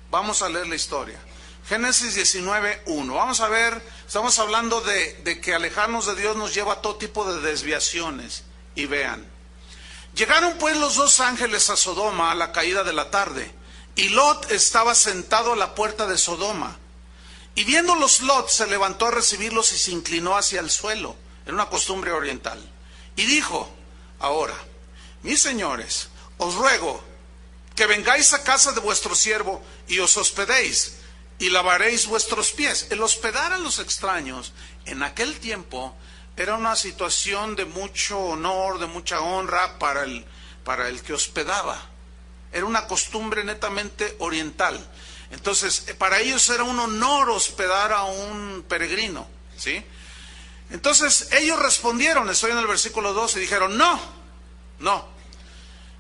Vamos a leer la historia. Génesis 19:1. Vamos a ver, estamos hablando de que alejarnos de Dios nos lleva a todo tipo de desviaciones. Y vean, llegaron pues los dos ángeles a Sodoma a la caída de la tarde, y Lot estaba sentado a la puerta de Sodoma. Y viéndolos Lot se levantó a recibirlos y se inclinó hacia el suelo. Era una costumbre oriental. Y dijo, ahora, mis señores, os ruego que vengáis a casa de vuestro siervo y os hospedéis y lavaréis vuestros pies. El hospedar a los extraños en aquel tiempo era una situación de mucho honor, de mucha honra para el que hospedaba. Era una costumbre netamente oriental. Entonces, para ellos era un honor hospedar a un peregrino, ¿sí? Entonces, ellos respondieron, estoy en el versículo 2, y dijeron, no,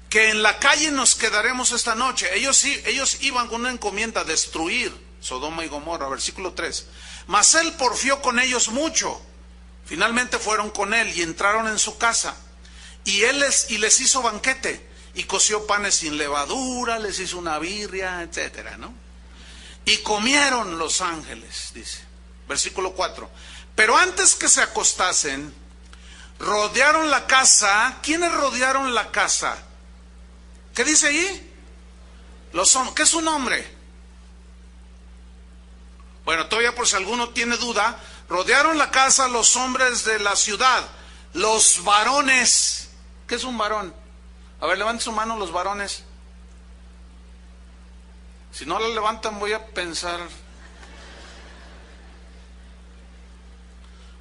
que en la calle nos quedaremos esta noche. Ellos iban con una encomienda a destruir Sodoma y Gomorra, versículo 3. Mas él porfió con ellos mucho. Finalmente fueron con él y entraron en su casa. Y les hizo banquete, y coció panes sin levadura, les hizo una birria, etcétera, ¿no? Y comieron los ángeles, dice, versículo 4. Pero antes que se acostasen, rodearon la casa. ¿Quiénes rodearon la casa? ¿Qué dice ahí? ¿Qué es su nombre? Bueno, todavía por si alguno tiene duda, rodearon la casa los hombres de la ciudad, los varones. ¿Qué es un varón? A ver, levanten su mano los varones. Si no la levantan voy a pensar.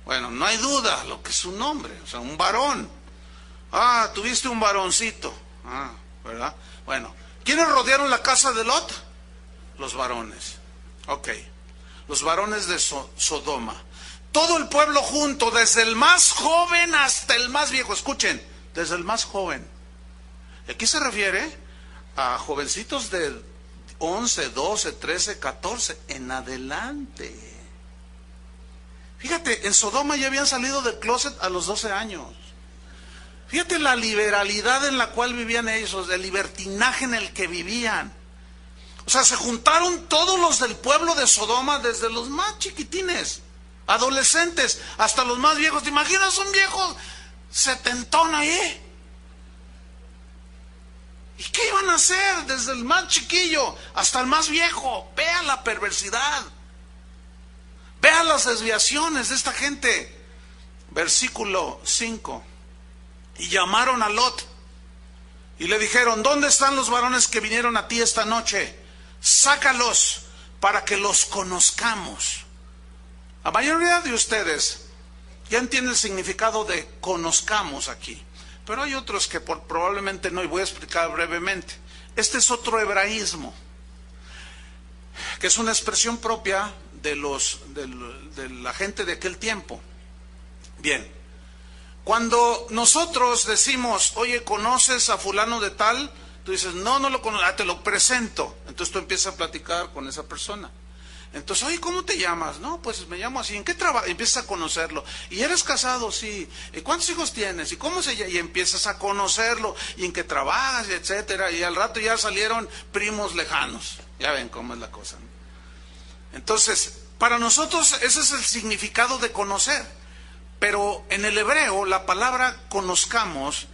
Bueno, no hay duda lo que es su nombre, o sea, un varón. Ah, tuviste un varoncito. Ah, ¿verdad? Bueno, ¿quiénes rodearon la casa de Lot? Los varones. Ok, los varones de Sodoma. Todo el pueblo junto, desde el más joven hasta el más viejo. Escuchen, desde el más joven. Aquí se refiere a jovencitos de 11, 12, 13, 14 en adelante. Fíjate, en Sodoma ya habían salido del closet a los 12 años. Fíjate la liberalidad en la cual vivían ellos, el libertinaje en el que vivían. O sea, se juntaron todos los del pueblo de Sodoma, desde los más chiquitines, adolescentes, hasta los más viejos. ¿Te imaginas un viejo setentón ahí? ¿Y qué iban a hacer? Desde el más chiquillo hasta el más viejo. Vea la perversidad. Vea las desviaciones de esta gente. Versículo 5. Y llamaron a Lot y le dijeron: ¿dónde están los varones que vinieron a ti esta noche? Sácalos para que los conozcamos. La mayoría de ustedes ya entienden el significado de conozcamos aquí, pero hay otros que probablemente no, y voy a explicar brevemente. Este es otro hebraísmo, que es una expresión propia de la gente de aquel tiempo. Bien, cuando nosotros decimos: oye, ¿conoces a fulano de tal? Tú dices: no lo conozco, te lo presento. Entonces tú empiezas a platicar con esa persona. Entonces: oye, ¿cómo te llamas? No, pues me llamo así. ¿En qué trabajas? Empiezas a conocerlo. ¿Y eres casado? Sí. ¿Y cuántos hijos tienes? ¿Y cómo se llama? Y empiezas a conocerlo. ¿Y en qué trabajas? Y etcétera. Y al rato ya salieron primos lejanos. Ya ven cómo es la cosa, ¿no? Entonces, para nosotros ese es el significado de conocer. Pero en el hebreo la palabra conozcamos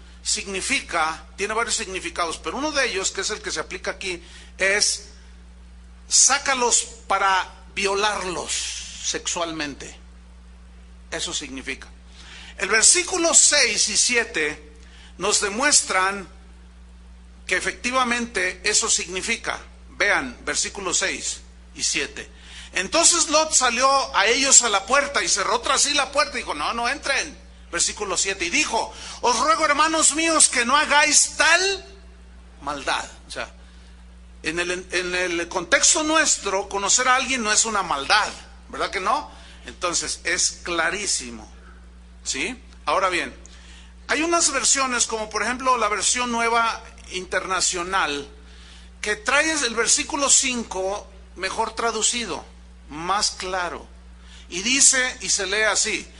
tiene varios significados, pero uno de ellos, que es el que se aplica aquí, es: sácalos para violarlos sexualmente. Eso significa. El versículo 6 y 7 nos demuestran que efectivamente eso significa. Vean, versículos 6 y 7. Entonces Lot salió a ellos a la puerta y cerró tras sí la puerta y dijo: no entren. Versículo 7, y dijo: os ruego, hermanos míos, que no hagáis tal maldad. O sea, en el contexto nuestro, conocer a alguien no es una maldad, ¿verdad que no? Entonces es clarísimo, ¿sí? Ahora bien, hay unas versiones, como por ejemplo la versión nueva internacional, que trae el versículo 5 mejor traducido, más claro, y dice, y se lee así: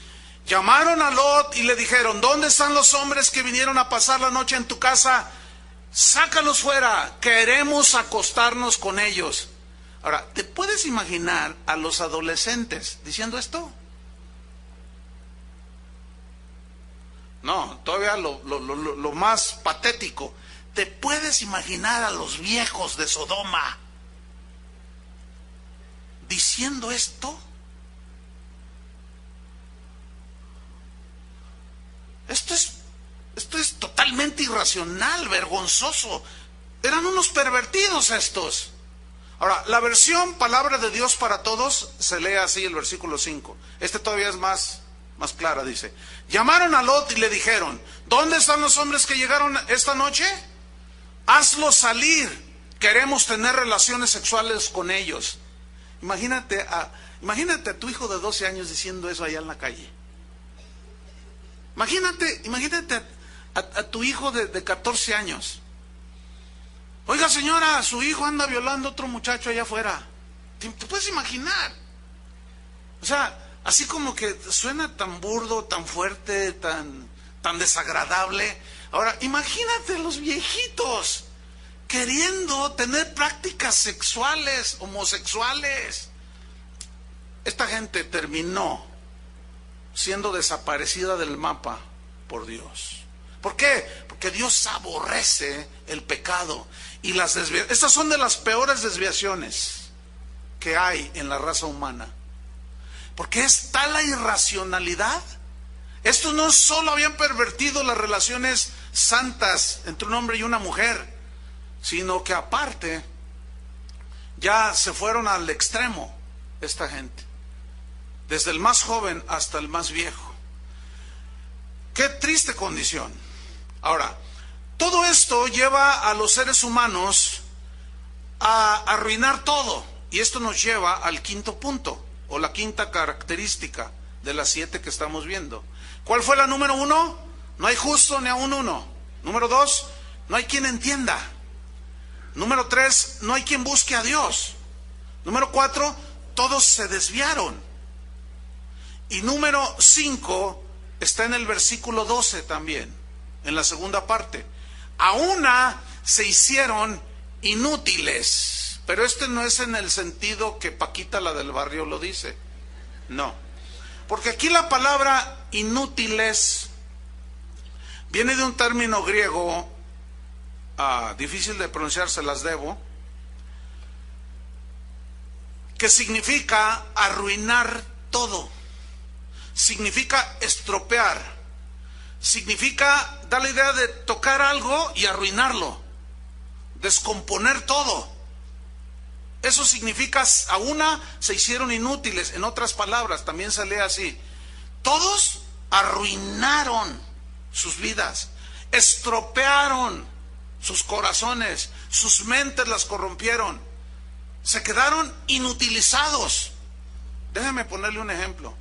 llamaron a Lot y le dijeron: ¿dónde están los hombres que vinieron a pasar la noche en tu casa? Sácalos fuera, queremos acostarnos con ellos. Ahora, ¿te puedes imaginar a los adolescentes diciendo esto? No, todavía lo más patético. ¿Te puedes imaginar a los viejos de Sodoma diciendo esto? Esto es totalmente irracional, vergonzoso. Eran unos pervertidos estos. Ahora, la versión Palabra de Dios para Todos se lee así, el versículo 5. Todavía es más clara, dice: llamaron a Lot y le dijeron: ¿dónde están los hombres que llegaron esta noche? Hazlos salir, queremos tener relaciones sexuales con ellos. Imagínate a tu hijo de 12 años diciendo eso allá en la calle. Imagínate a tu hijo de 14 años. Oiga, señora, su hijo anda violando a otro muchacho allá afuera. ¿Te puedes imaginar? O sea, así como que suena tan burdo, tan fuerte, tan desagradable. Ahora, imagínate los viejitos queriendo tener prácticas sexuales, homosexuales. Esta gente terminó siendo desaparecida del mapa por Dios. ¿Por qué? Porque Dios aborrece el pecado y las desviaciones. Estas son de las peores desviaciones que hay en la raza humana. Porque es tal la irracionalidad. Estos no solo habían pervertido las relaciones santas entre un hombre y una mujer, sino que aparte ya se fueron al extremo esta gente. Desde el más joven hasta el más viejo. Qué triste condición. Ahora, todo esto lleva a los seres humanos a arruinar todo. Y esto nos lleva al quinto punto, o la quinta característica de las 7 que estamos viendo. ¿Cuál fue la número 1? No hay justo ni aun uno. Número 2, no hay quien entienda. Número 3, no hay quien busque a Dios. Número 4, todos se desviaron. Y número 5 está en el versículo 12 también, en la segunda parte. A una se hicieron inútiles Pero no es en el sentido que Paquita, la del barrio, lo dice. No. Porque aquí la palabra inútiles viene de un término griego, difícil de pronunciar, se las debo, que significa arruinar todo, significa estropear, significa dar la idea de tocar algo y arruinarlo, descomponer todo. Eso significa, se hicieron inútiles. En otras palabras, también se lee así: todos arruinaron sus vidas, estropearon sus corazones, sus mentes las corrompieron, se quedaron inutilizados. Déjame ponerle un ejemplo.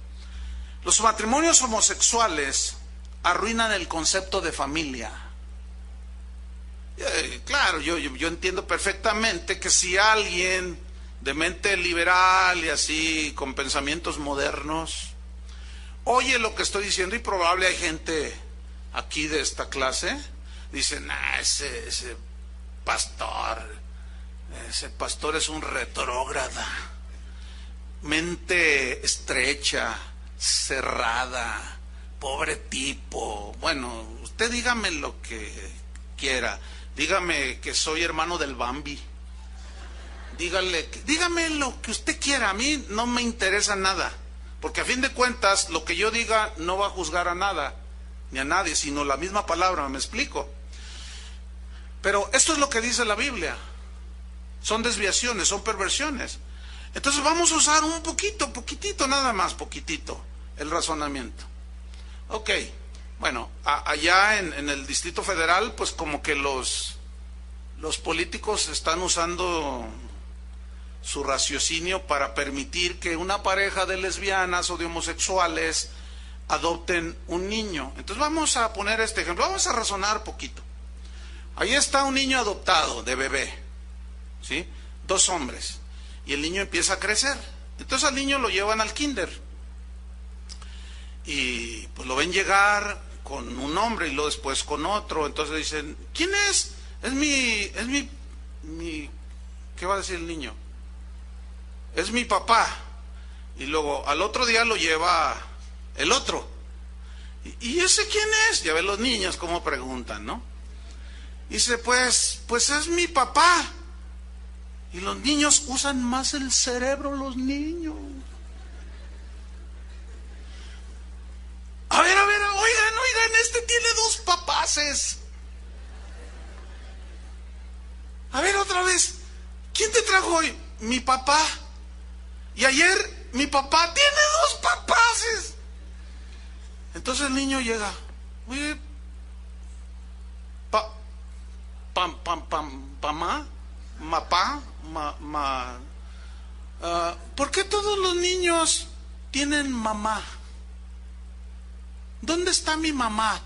Los matrimonios homosexuales arruinan el concepto de familia. Claro, yo entiendo perfectamente que si alguien de mente liberal y así, con pensamientos modernos, oye lo que estoy diciendo, y probable hay gente aquí de esta clase, dicen, ese pastor es un retrógrada, mente estrecha, cerrada, pobre tipo. Bueno, usted dígame lo que quiera. Dígame que soy hermano del Bambi. Dígame lo que usted quiera. A mí no me interesa nada. Porque a fin de cuentas, lo que yo diga no va a juzgar a nada, ni a nadie, sino la misma palabra, ¿me explico? Pero esto es lo que dice la Biblia. Son desviaciones, son perversiones. Entonces vamos a usar un poquitito, nada más, poquitito, el razonamiento. Ok. Bueno, allá en el Distrito Federal, pues como que los políticos están usando su raciocinio para permitir que una pareja de lesbianas o de homosexuales adopten un niño. Entonces vamos a poner este ejemplo, vamos a razonar poquito. Ahí está un niño adoptado de bebé, ¿sí? 2 hombres, y el niño empieza a crecer. Entonces al niño lo llevan al kinder y pues lo ven llegar con un hombre y luego después con otro. Entonces dicen, ¿quién es? Es mi, ¿qué va a decir el niño? Es mi papá. Y luego al otro día lo lleva el otro. ¿Y ese quién es? Ya ven los niños cómo preguntan, ¿no? Dice, pues es mi papá. Y los niños usan más el cerebro, los niños. A ver, oigan, este tiene 2 papaces. A ver, otra vez, ¿quién te trajo hoy? Mi papá. Y ayer mi papá tiene 2 papaces. Entonces el niño llega, oye, ¿por qué todos los niños tienen mamá? ¿Dónde está mi mamá?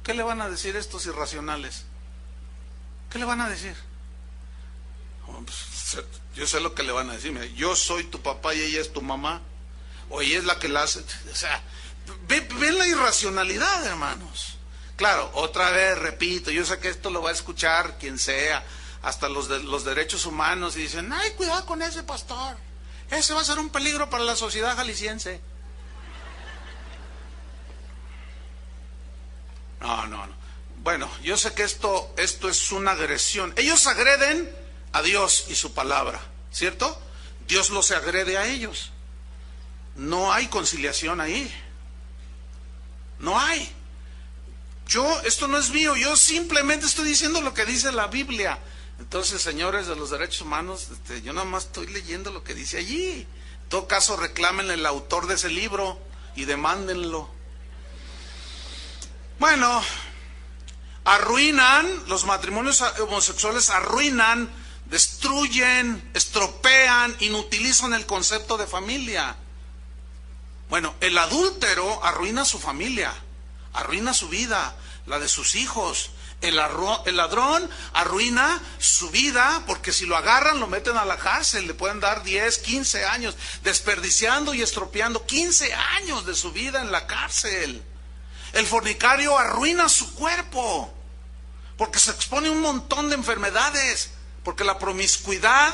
¿Qué le van a decir estos irracionales? ¿Qué le van a decir? Yo sé lo que le van a decir. Mira, yo soy tu papá y ella es tu mamá. O ella es la que la hace. O sea, ven la irracionalidad, hermanos. Claro, otra vez, repito, yo sé que esto lo va a escuchar quien sea, hasta los derechos humanos, y dicen, ay, cuidado con ese pastor. Ese va a ser un peligro para la sociedad jalisciense. No. Bueno, yo sé que esto es una agresión. Ellos agreden a Dios y su palabra, ¿cierto? Dios los agrede a ellos. No hay conciliación ahí. No hay. Esto no es mío, yo simplemente estoy diciendo lo que dice la Biblia. Entonces, señores de los derechos humanos, yo nada más estoy leyendo lo que dice allí. En todo caso, reclámenle al autor de ese libro y demándenlo. Bueno, los matrimonios homosexuales arruinan, destruyen, estropean, inutilizan el concepto de familia. Bueno, el adúltero arruina su familia, arruina su vida, la de sus hijos. El ladrón arruina su vida, porque si lo agarran lo meten a la cárcel, le pueden dar 10, 15 años, desperdiciando y estropeando 15 años de su vida en la cárcel. El fornicario arruina su cuerpo, porque se expone a un montón de enfermedades porque la promiscuidad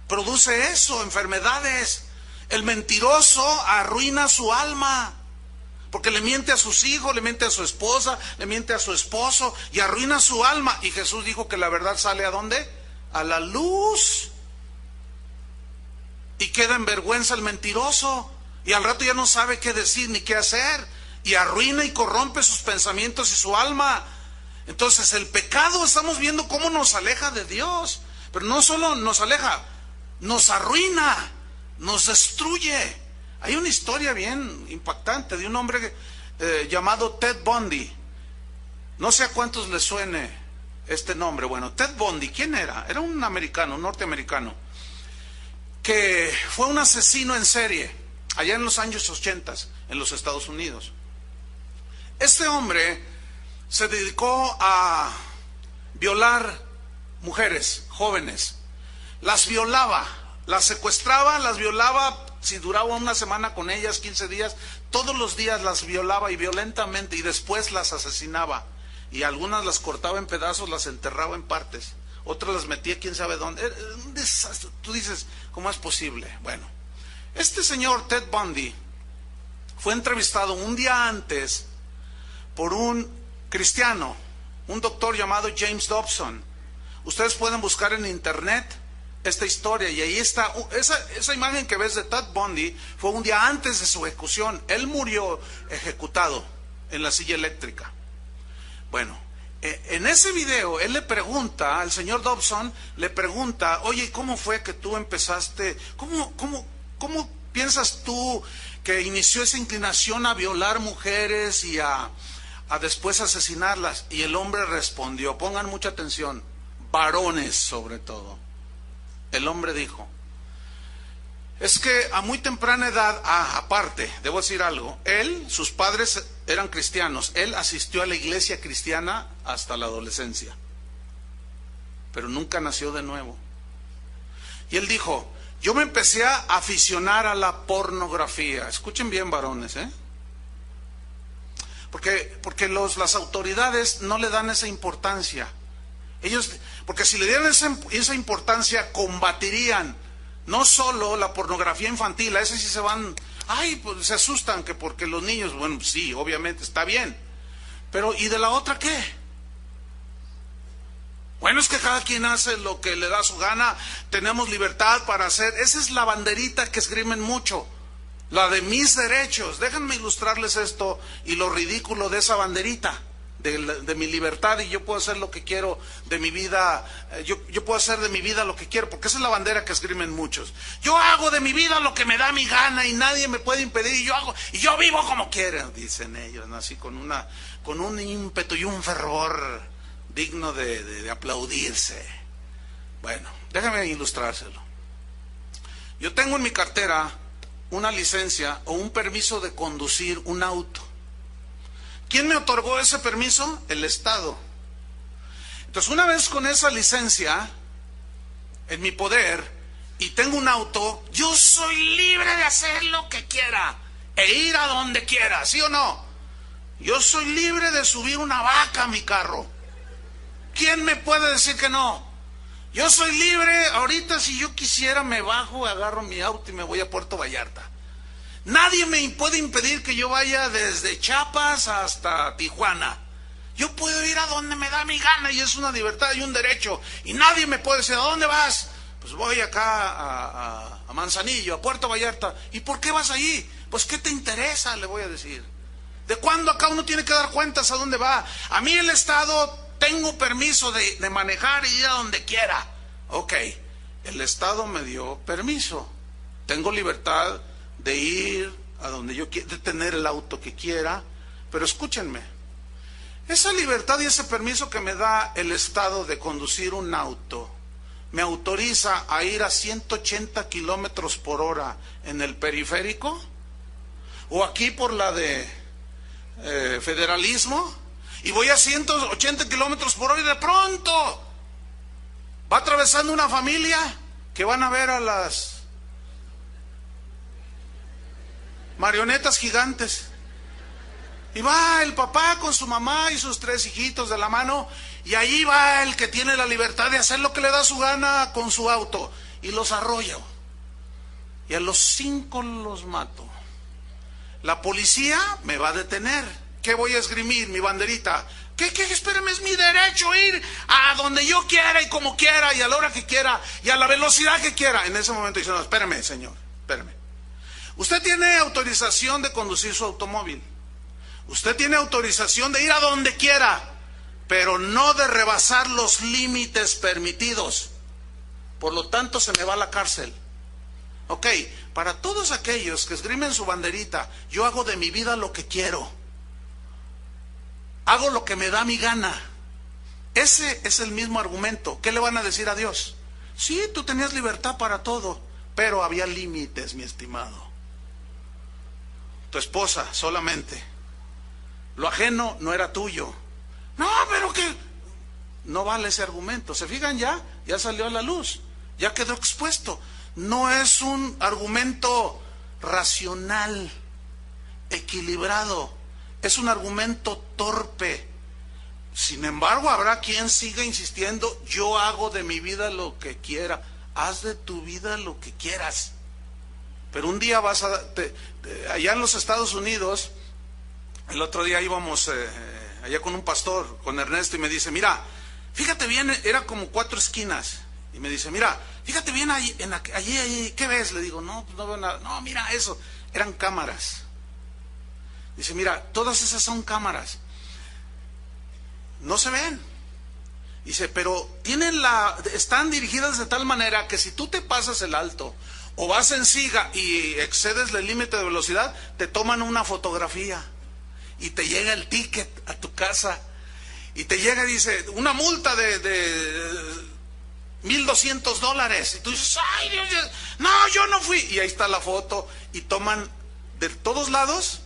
produce eso, enfermedades. El mentiroso arruina su alma, porque le miente a sus hijos, le miente a su esposa, le miente a su esposo y arruina su alma. Y Jesús dijo que la verdad sale ¿a dónde? A la luz. Y queda en vergüenza el mentiroso, y al rato ya no sabe qué decir ni qué hacer, y arruina y corrompe sus pensamientos y su alma. Entonces el pecado, estamos viendo cómo nos aleja de Dios, pero no solo nos aleja, nos arruina, nos destruye. Hay una historia bien impactante de un hombre llamado Ted Bundy. No sé a cuántos les suene este nombre. Bueno, Ted Bundy, ¿quién era? Era un americano, un norteamericano, que fue un asesino en serie allá en los años 80 en los Estados Unidos. Este hombre se dedicó a violar mujeres jóvenes, las violaba, las secuestraba, las violaba. Si duraba una semana con ellas, 15 días, todos los días las violaba y violentamente, y después las asesinaba, y algunas las cortaba en pedazos, las enterraba en partes, otras las metía quién sabe dónde. Era un desastre. Tú dices, ¿cómo es posible? Bueno, este señor Ted Bundy fue entrevistado un día antes por un cristiano, un doctor llamado James Dobson. Ustedes pueden buscar en internet esta historia, y ahí está. Esa imagen que ves de Ted Bundy fue un día antes de su ejecución. Él murió ejecutado en la silla eléctrica. Bueno, en ese video él le pregunta al señor Dobson, le pregunta: oye, ¿cómo fue que tú empezaste? ¿Cómo piensas tú que inició esa inclinación a violar mujeres y a después asesinarlas? Y el hombre respondió, pongan mucha atención, varones sobre todo. El hombre dijo: es que a muy temprana edad, aparte, debo decir algo, sus padres eran cristianos, él asistió a la iglesia cristiana hasta la adolescencia, pero nunca nació de nuevo. Y él dijo: yo me empecé a aficionar a la pornografía. Escuchen bien, varones, porque las autoridades no le dan esa importancia. Porque si le dieran esa importancia, combatirían no solo la pornografía infantil. A ese sí se van, pues se asustan, que porque los niños, bueno, sí, obviamente, está bien, pero ¿y de la otra qué? Bueno, es que cada quien hace lo que le da su gana, tenemos libertad para hacer. Esa es la banderita que esgrimen mucho, la de mis derechos. Déjenme ilustrarles esto y lo ridículo de esa banderita, de mi libertad, y yo puedo hacer lo que quiero de mi vida. Yo puedo hacer de mi vida lo que quiero, porque esa es la bandera que esgrimen muchos. Yo hago de mi vida lo que me da mi gana y nadie me puede impedir, y yo vivo como quiero, dicen ellos, ¿no? Así con un ímpetu y un fervor digno de aplaudirse. Bueno, déjame ilustrárselo. Yo tengo en mi cartera una licencia o un permiso de conducir un auto. ¿Quién me otorgó ese permiso? El Estado. Entonces, una vez con esa licencia en mi poder y tengo un auto, yo soy libre de hacer lo que quiera e ir a donde quiera, ¿sí o no? Yo soy libre de subir una vaca a mi carro. ¿Quién me puede decir que no? Yo soy libre, ahorita si yo quisiera me bajo, agarro mi auto y me voy a Puerto Vallarta. Nadie me puede impedir que yo vaya desde Chiapas hasta Tijuana. Yo puedo ir a donde me da mi gana, y es una libertad y un derecho. Y nadie me puede decir: ¿a dónde vas? Pues voy acá a Manzanillo, a Puerto Vallarta. ¿Y por qué vas allí? Pues ¿qué te interesa? Le voy a decir. ¿De cuándo acá uno tiene que dar cuentas a dónde va? A mí el Estado, tengo permiso de manejar y ir a donde quiera. Ok, el Estado me dio permiso. Tengo libertad de ir a donde yo quiera, de tener el auto que quiera, pero escúchenme, esa libertad y ese permiso que me da el Estado de conducir un auto, me autoriza a ir a 180 kilómetros por hora en el periférico, o aquí por la de federalismo, y voy a 180 kilómetros por hora y de pronto va atravesando una familia que van a ver a las marionetas gigantes, y va el papá con su mamá y sus 3 hijitos de la mano, Y ahí va el que tiene la libertad de hacer lo que le da su gana con su auto. Y los arrolla. Y a los 5 los mato. La policía me va a detener. ¿Qué voy a esgrimir? Mi banderita. ¿Qué? Espérame, es mi derecho ir a donde yo quiera y como quiera y a la hora que quiera y a la velocidad que quiera. En ese momento dice, no, espérame, señor, espérame. Usted tiene autorización de conducir su automóvil. Usted tiene autorización de ir a donde quiera, pero no de rebasar los límites permitidos. Por lo tanto, se me va a la cárcel. Ok, para todos aquellos que esgrimen su banderita, yo hago de mi vida lo que quiero. Hago lo que me da mi gana. Ese es el mismo argumento. ¿Qué le van a decir a Dios? Sí, tú tenías libertad para todo, pero había límites, mi estimado. Tu esposa solamente. Lo ajeno no era tuyo. No, pero que no vale ese argumento. ¿Se fijan ya? Ya salió a la luz. Ya quedó expuesto. No es un argumento racional, equilibrado. Es un argumento torpe. Sin embargo, habrá quien siga insistiendo, yo hago de mi vida lo que quiera. Haz de tu vida lo que quieras. Pero un día vas a... allá en los Estados Unidos, el otro día íbamos allá con un pastor, con Ernesto, y me dice, mira, fíjate bien, era como 4 esquinas. Y me dice, mira, fíjate bien allí, ¿qué ves? Le digo, no, pues no veo nada. No, mira eso, eran cámaras. Dice, mira, todas esas son cámaras. No se ven. Dice, pero están dirigidas de tal manera que si tú te pasas el alto o vas en siga y excedes el límite de velocidad, te toman una fotografía y te llega el ticket a tu casa y te llega, dice, una multa de $1,200 y tú dices, ay Dios, no, yo no fui, y ahí está la foto y toman de todos lados,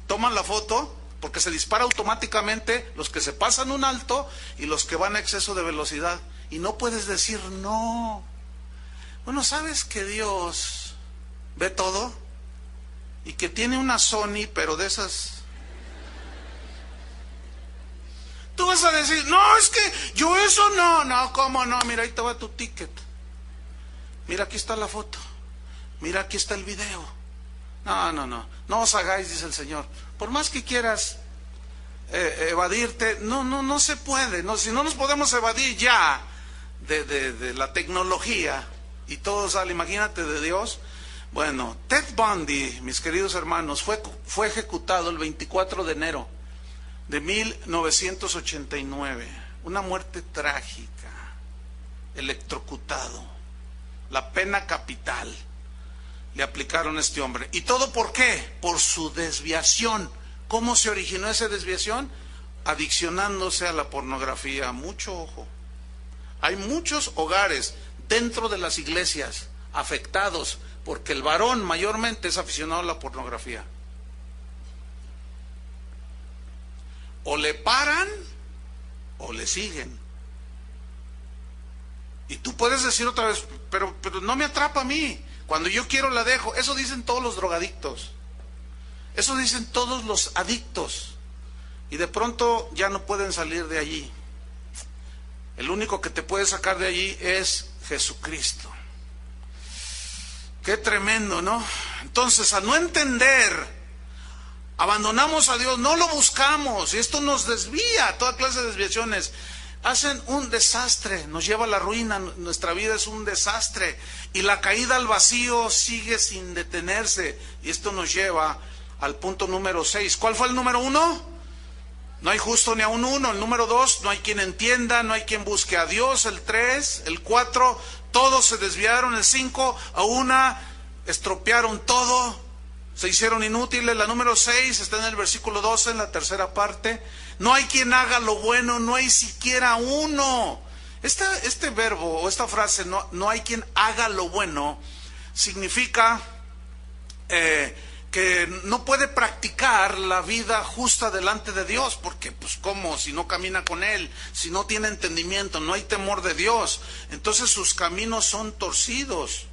toman la foto porque se dispara automáticamente los que se pasan un alto y los que van a exceso de velocidad y no puedes decir no. Bueno, ¿sabes que Dios ve todo? Y que tiene una Sony, pero de esas... Tú vas a decir, no, es que yo eso no, ¿cómo no? Mira, ahí te va tu ticket. Mira, aquí está la foto. Mira, aquí está el video. No os hagáis, dice el Señor. Por más que quieras evadirte, no se puede. No, si no nos podemos evadir ya de la tecnología y todo sale, imagínate de Dios. Bueno, Ted Bundy, mis queridos hermanos, fue ejecutado el 24 de enero de 1989. Una muerte trágica, electrocutado, la pena capital le aplicaron a este hombre. ¿Y todo por qué? Por su desviación. ¿Cómo se originó esa desviación? Adiccionándose a la pornografía. Mucho ojo. Hay muchos hogares dentro de las iglesias afectados porque el varón mayormente es aficionado a la pornografía. O le paran o le siguen. Y tú puedes decir otra vez, pero no me atrapa a mí. Cuando yo quiero la dejo. Eso dicen todos los drogadictos. Eso dicen todos los adictos. Y de pronto ya no pueden salir de allí. El único que te puede sacar de allí es Jesucristo. Qué tremendo, ¿no? Entonces, al no entender, abandonamos a Dios, no lo buscamos. Y esto nos desvía, toda clase de desviaciones. Hacen un desastre, nos lleva a la ruina, nuestra vida es un desastre y la caída al vacío sigue sin detenerse y esto nos lleva al punto número 6. ¿Cuál fue el número 1? No hay justo ni aun uno. El número 2, no hay quien entienda, no hay quien busque a Dios. El 3, el 4, todos se desviaron. El 5, a una estropearon todo, se hicieron inútiles. La número 6 está en el versículo 12, en la tercera parte. No hay quien haga lo bueno, no hay siquiera uno. Este verbo o esta frase, no hay quien haga lo bueno, significa que no puede practicar la vida justa delante de Dios, porque pues cómo, si no camina con Él, si no tiene entendimiento, no hay temor de Dios, entonces sus caminos son torcidos,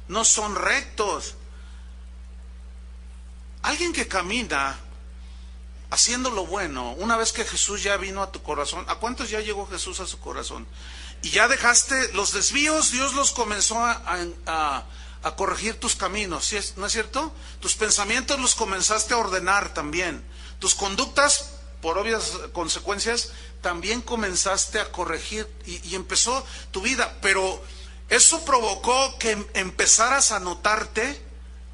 no son rectos. Alguien que camina haciendo lo bueno, una vez que Jesús ya vino a tu corazón, ¿a cuántos ya llegó Jesús a su corazón? Y ya dejaste los desvíos, Dios los comenzó a corregir tus caminos, ¿sí no es cierto? Tus pensamientos los comenzaste a ordenar también. Tus conductas, por obvias consecuencias, también comenzaste a corregir y empezó tu vida. Pero eso provocó que empezaras a notarte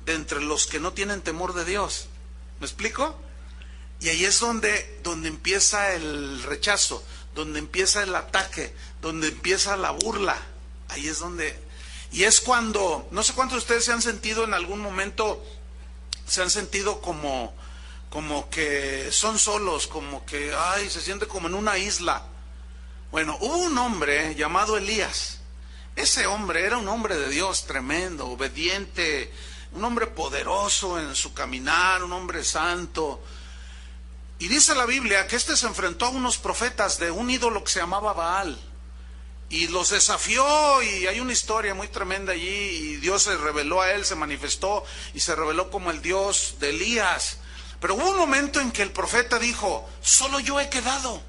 de entre los que no tienen temor de Dios. ¿Me explico? Y ahí es donde empieza el rechazo, donde empieza el ataque, donde empieza la burla. Ahí es donde... Y es cuando, no sé cuántos de ustedes se han sentido en algún momento, se han sentido como que son solos, como que, ay, se siente como en una isla. Bueno, hubo un hombre llamado Elías. Ese hombre era un hombre de Dios tremendo, obediente, un hombre poderoso en su caminar, un hombre santo. Y dice la Biblia que se enfrentó a unos profetas de un ídolo que se llamaba Baal. Y los desafió, y hay una historia muy tremenda allí, y Dios se reveló a él, se manifestó, y se reveló como el Dios de Elías. Pero hubo un momento en que el profeta dijo, solo yo he quedado.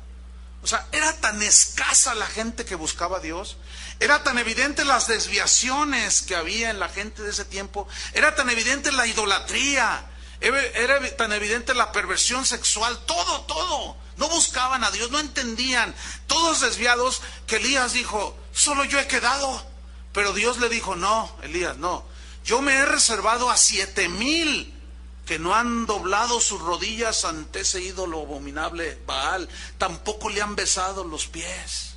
O sea, era tan escasa la gente que buscaba a Dios, era tan evidente las desviaciones que había en la gente de ese tiempo, era tan evidente la idolatría, era tan evidente la perversión sexual, todo. No buscaban a Dios, no entendían, todos desviados, que Elías dijo, solo yo he quedado. Pero Dios le dijo, no, Elías, no, yo me he reservado a 7,000 que no han doblado sus rodillas ante ese ídolo abominable Baal, tampoco le han besado los pies.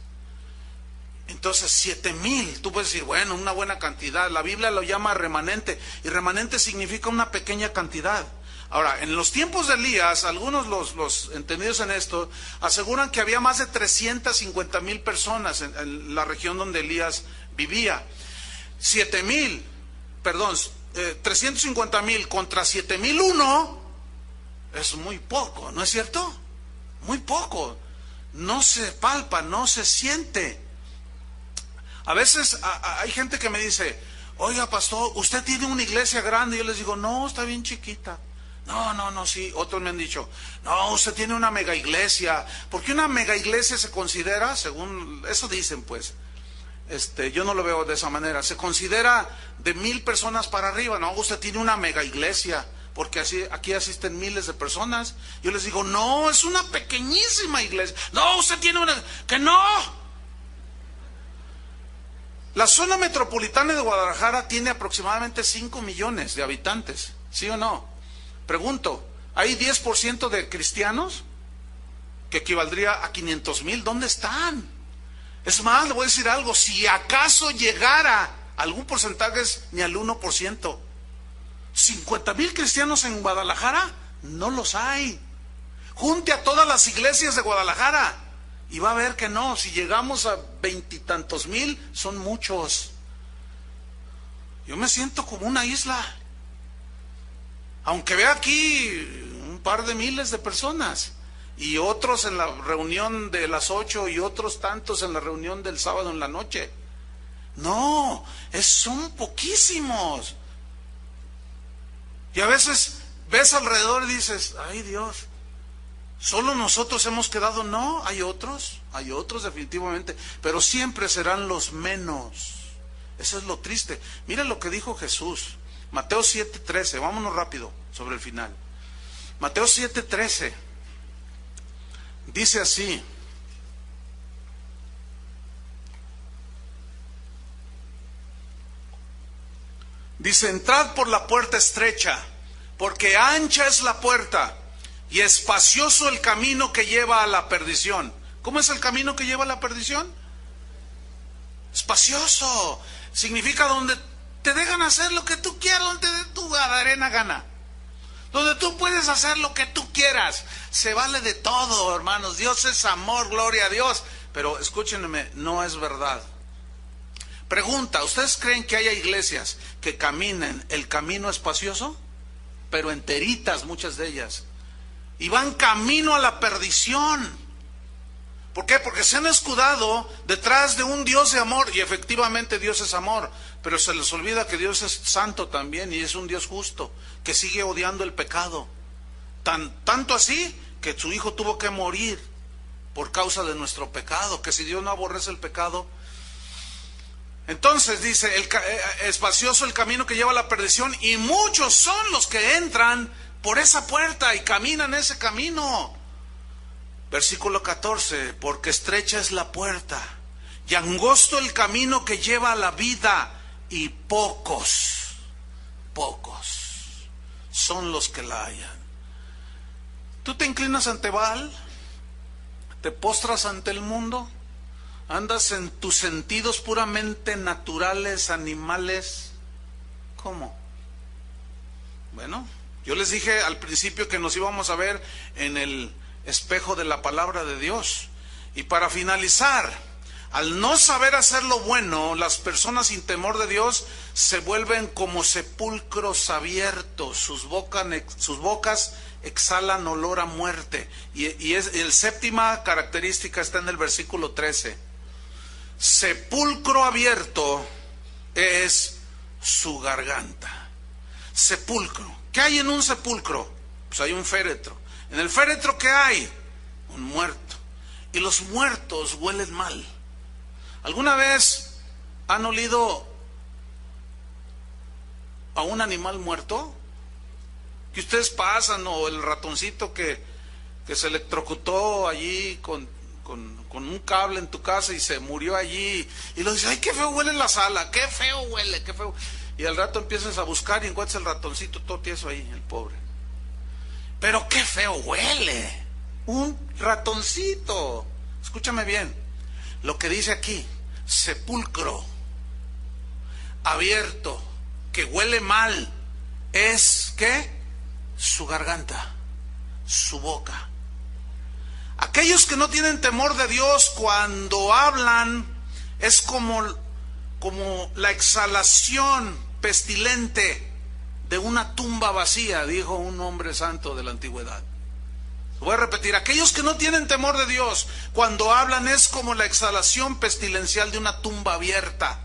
Entonces 7,000, tú puedes decir, bueno, una buena cantidad. La Biblia lo llama remanente, y remanente significa una pequeña cantidad. Ahora, en los tiempos de Elías, algunos los entendidos en esto aseguran que había más de 350,000 personas en la región donde Elías vivía. 350,000 contra 7,001 es muy poco, ¿no es cierto? Muy poco. No se palpa, no se siente. A veces hay gente que me dice, oiga pastor, usted tiene una iglesia grande. Y yo les digo, no, está bien chiquita. No, sí. Otros me han dicho, no, usted tiene una mega iglesia. Porque una mega iglesia se considera, según eso dicen pues, yo no lo veo de esa manera, se considera de 1,000 personas para arriba. No, usted tiene una mega iglesia, porque aquí asisten miles de personas. Yo les digo, no, es una pequeñísima iglesia. No, usted tiene una, que no. La zona metropolitana de Guadalajara tiene aproximadamente 5 millones de habitantes, ¿sí o no? Pregunto, ¿hay 10% de cristianos? Que equivaldría a 500,000. ¿Dónde están? Es más, le voy a decir algo, si acaso llegara algún porcentaje, es ni al 1%. 50,000 cristianos en Guadalajara, no los hay. Junte a todas las iglesias de Guadalajara y va a ver que no, si llegamos a 20 y tantos mil, son muchos. Yo me siento como una isla. Aunque vea aquí un par de miles de personas, y otros en la reunión de las 8 y otros tantos en la reunión del sábado en la noche. No, son poquísimos. Y a veces ves alrededor y dices, ay Dios, ¿solo nosotros hemos quedado? No, hay otros definitivamente, pero siempre serán los menos. Eso es lo triste. Mira lo que dijo Jesús. Mateo 7:13, vámonos rápido sobre el final. Mateo 7:13 dice así: dice, entrad por la puerta estrecha, porque ancha es la puerta y espacioso el camino que lleva a la perdición. ¿Cómo es el camino que lleva a la perdición? Espacioso. Significa donde te dejan hacer lo que tú quieras, donde tu arena gana, donde tú puedes hacer lo que tú quieras. Se vale de todo, hermanos. Dios es amor, gloria a Dios. Pero escúchenme, no es verdad. Pregunta, ¿ustedes creen que haya iglesias que caminen el camino espacioso? Pero enteritas muchas de ellas, y van camino a la perdición. ¿Por qué? Porque se han escudado detrás de un Dios de amor, y efectivamente Dios es amor, pero se les olvida que Dios es santo también, y es un Dios justo, que sigue odiando el pecado. Tanto así que su Hijo tuvo que morir por causa de nuestro pecado, que si Dios no aborrece el pecado. Entonces dice, espacioso el camino que lleva a la perdición, y muchos son los que entran por esa puerta y caminan ese camino. Versículo 14, porque estrecha es la puerta y angosto el camino que lleva a la vida, y pocos son los que la hallan. ¿Tú te inclinas ante Baal? ¿Te postras ante el mundo? ¿Andas en tus sentidos puramente naturales, animales? ¿Cómo? Bueno, yo les dije al principio que nos íbamos a ver en el espejo de la palabra de Dios. Y para finalizar, al no saber hacer lo bueno, las personas sin temor de Dios se vuelven como sepulcros abiertos, sus bocas exhalan olor a muerte. Y el séptima característica está en el versículo 13. Sepulcro abierto es su garganta. Sepulcro. ¿Qué hay en un sepulcro? Pues hay un féretro. En el féretro, ¿qué hay? Un muerto. Y los muertos huelen mal. ¿Alguna vez han olido a un animal muerto? Que ustedes pasan, o el ratoncito que se electrocutó allí con un cable en tu casa y se murió allí, y lo dices, ay, qué feo huele la sala, qué feo huele, qué feo. Y al rato empiezas a buscar y encuentras el ratoncito todo tieso ahí, el pobre. Pero qué feo huele, un ratoncito. Escúchame bien, lo que dice aquí, sepulcro abierto, que huele mal, es ¿qué? Su garganta, su boca. Aquellos que no tienen temor de Dios, cuando hablan, es como la exhalación pestilente de una tumba vacía, dijo un hombre santo de la antigüedad. Voy a repetir, aquellos que no tienen temor de Dios, cuando hablan es como la exhalación pestilencial de una tumba abierta.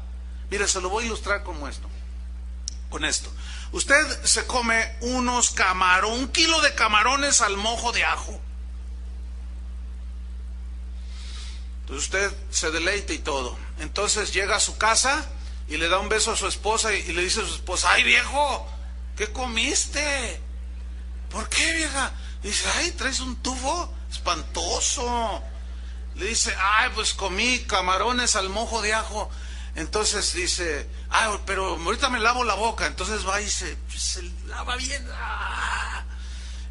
Mire, se lo voy a ilustrar con esto. Usted se come un kilo de camarones al mojo de ajo. Entonces usted se deleita y todo. Entonces llega a su casa y le da un beso a su esposa y le dice a su esposa, ay viejo, ¿qué comiste? ¿Por qué, vieja? Dice, ay, traes un tufo espantoso. Le dice, ay, pues comí camarones al mojo de ajo. Entonces dice, ay, pero ahorita me lavo la boca. Entonces va y se lava bien.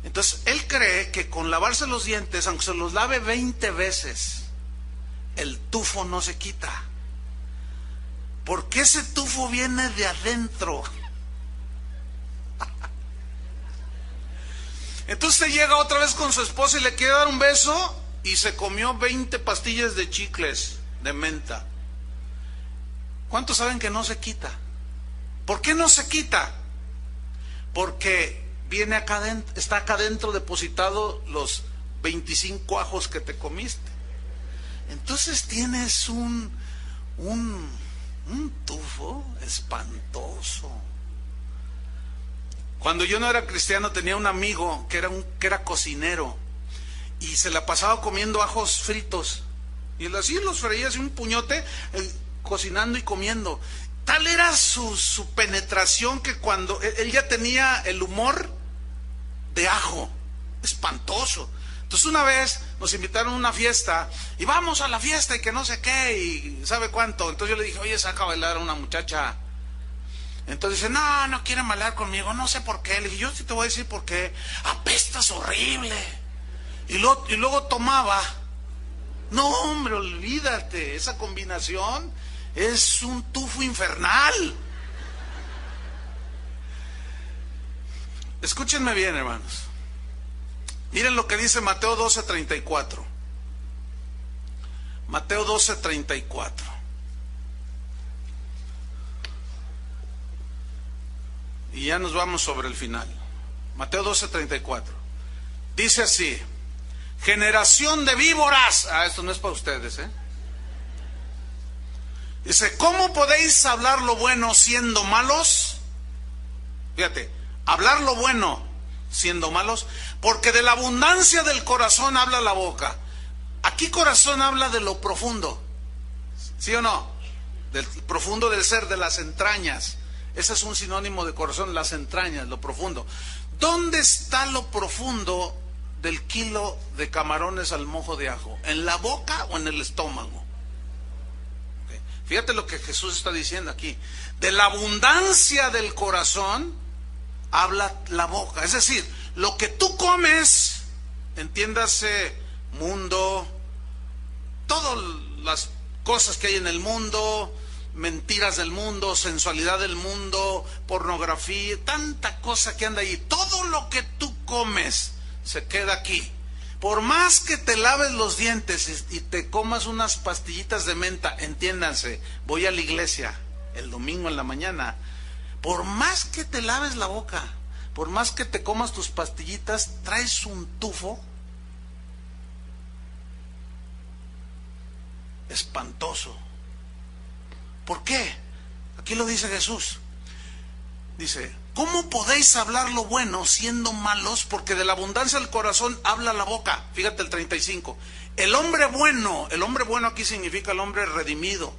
Entonces él cree que con lavarse los dientes, aunque se los lave 20 veces, el tufo no se quita. Porque ese tufo viene de adentro. Entonces usted llega otra vez con su esposa y le quiere dar un beso y se comió 20 pastillas de chicles de menta. ¿Cuántos saben que no se quita? ¿Por qué no se quita? Porque viene acá adentro, está acá adentro depositado los 25 ajos que te comiste. Entonces tienes un tufo espantoso. Cuando yo no era cristiano tenía un amigo que era cocinero y se la pasaba comiendo ajos fritos y él así los freía así un puñote, cocinando y comiendo. Tal era su penetración que cuando él ya tenía el humor de ajo, espantoso. Entonces una vez nos invitaron a una fiesta y vamos a la fiesta y que no sé qué y sabe cuánto. Entonces yo le dije, oye, saca a bailar a una muchacha. Entonces dice, no quieren bailar conmigo, no sé por qué. Le dije, yo sí te voy a decir por qué. Apestas horrible. Y luego tomaba. No, hombre, olvídate, esa combinación es un tufo infernal. Escúchenme bien, hermanos. Miren lo que dice Mateo 12:34. Mateo 12:34. Y ya nos vamos sobre el final. Mateo 12:34. Dice así: generación de víboras. Esto no es para ustedes, Dice, ¿cómo podéis hablar lo bueno siendo malos? Fíjate, hablar lo bueno siendo malos? Porque de la abundancia del corazón habla la boca. Aquí corazón habla de lo profundo, ¿sí o no? Del profundo del ser, de las entrañas. Ese es un sinónimo de corazón, las entrañas, lo profundo. ¿Dónde está lo profundo del kilo de camarones al mojo de ajo? ¿En la boca o en el estómago? Okay. Fíjate lo que Jesús está diciendo aquí. De la abundancia del corazón habla la boca. Es decir, lo que tú comes, entiéndase, mundo, todas las cosas que hay en el mundo, mentiras del mundo, sensualidad del mundo, pornografía, tanta cosa que anda ahí, todo lo que tú comes se queda aquí. Por más que te laves los dientes y te comas unas pastillitas de menta, entiéndanse, voy a la iglesia el domingo en la mañana, por más que te laves la boca, por más que te comas tus pastillitas, traes un tufo espantoso. ¿Por qué? Aquí lo dice Jesús. Dice, ¿cómo podéis hablar lo bueno siendo malos? Porque de la abundancia del corazón habla la boca. Fíjate el 35. El hombre bueno aquí significa el hombre redimido,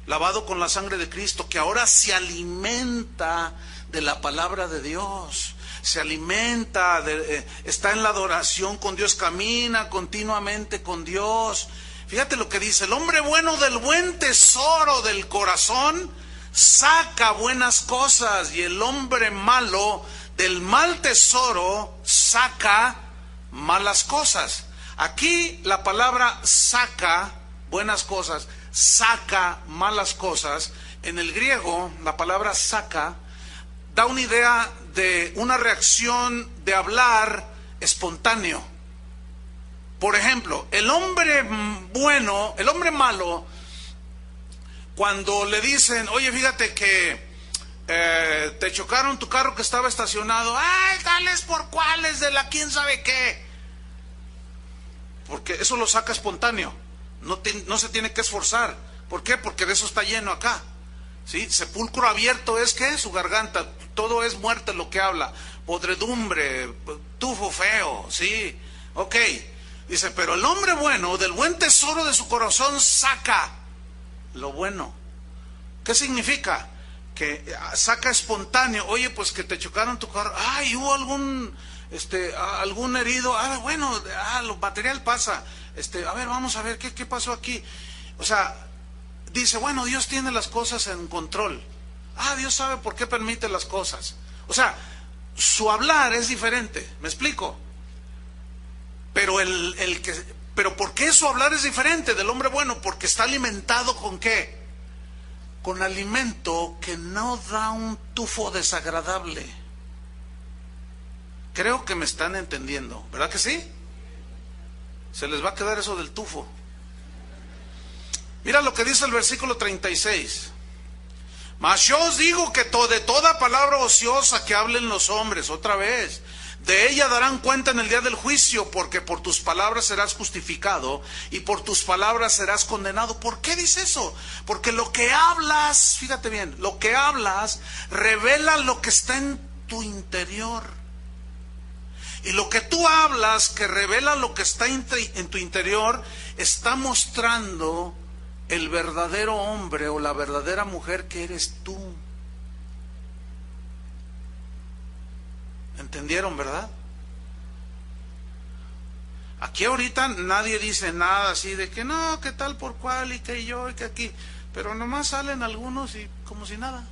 lavado con la sangre de Cristo, que ahora se alimenta de la palabra de Dios, se alimenta, está en la adoración con Dios, camina continuamente con Dios. Fíjate lo que dice, el hombre bueno del buen tesoro del corazón saca buenas cosas, y el hombre malo del mal tesoro saca malas cosas. Aquí la palabra saca buenas cosas, saca malas cosas. En el griego, la palabra saca da una idea de una reacción de hablar espontáneo. Por ejemplo, el hombre bueno, el hombre malo, cuando le dicen, oye, fíjate que te chocaron tu carro que estaba estacionado, ay, tales por cuales de la quién sabe qué. Porque eso lo saca espontáneo, no se tiene que esforzar. ¿Por qué? Porque de eso está lleno acá. ¿Sí? Sepulcro abierto es que su garganta, todo es muerte lo que habla, podredumbre, tufo feo, ¿sí? Ok. Dice, pero el hombre bueno, del buen tesoro de su corazón saca lo bueno. ¿Qué significa? Que saca espontáneo. Oye, pues que te chocaron tu carro. Ay, hubo algún herido. Bueno, lo material pasa. A ver, vamos a ver, ¿qué pasó aquí? O sea, dice, bueno, Dios tiene las cosas en control. Dios sabe por qué permite las cosas. O sea, su hablar es diferente. ¿Me explico? Pero pero ¿por qué su hablar es diferente del hombre bueno? Porque está alimentado ¿con qué? Con alimento que no da un tufo desagradable. Creo que me están entendiendo, ¿verdad que sí? Se les va a quedar eso del tufo. Mira lo que dice el versículo 36. Mas yo os digo que de toda palabra ociosa que hablen los hombres, otra vez, de ella darán cuenta en el día del juicio, porque por tus palabras serás justificado y por tus palabras serás condenado. ¿Por qué dice eso? Porque lo que hablas, fíjate bien, lo que hablas revela lo que está en tu interior. Y lo que tú hablas, que revela lo que está en tu interior, está mostrando el verdadero hombre o la verdadera mujer que eres tú. ¿Entendieron, verdad? Aquí ahorita nadie dice nada así de que no, que tal por cual y que yo y que aquí, pero nomás salen algunos y como si nada.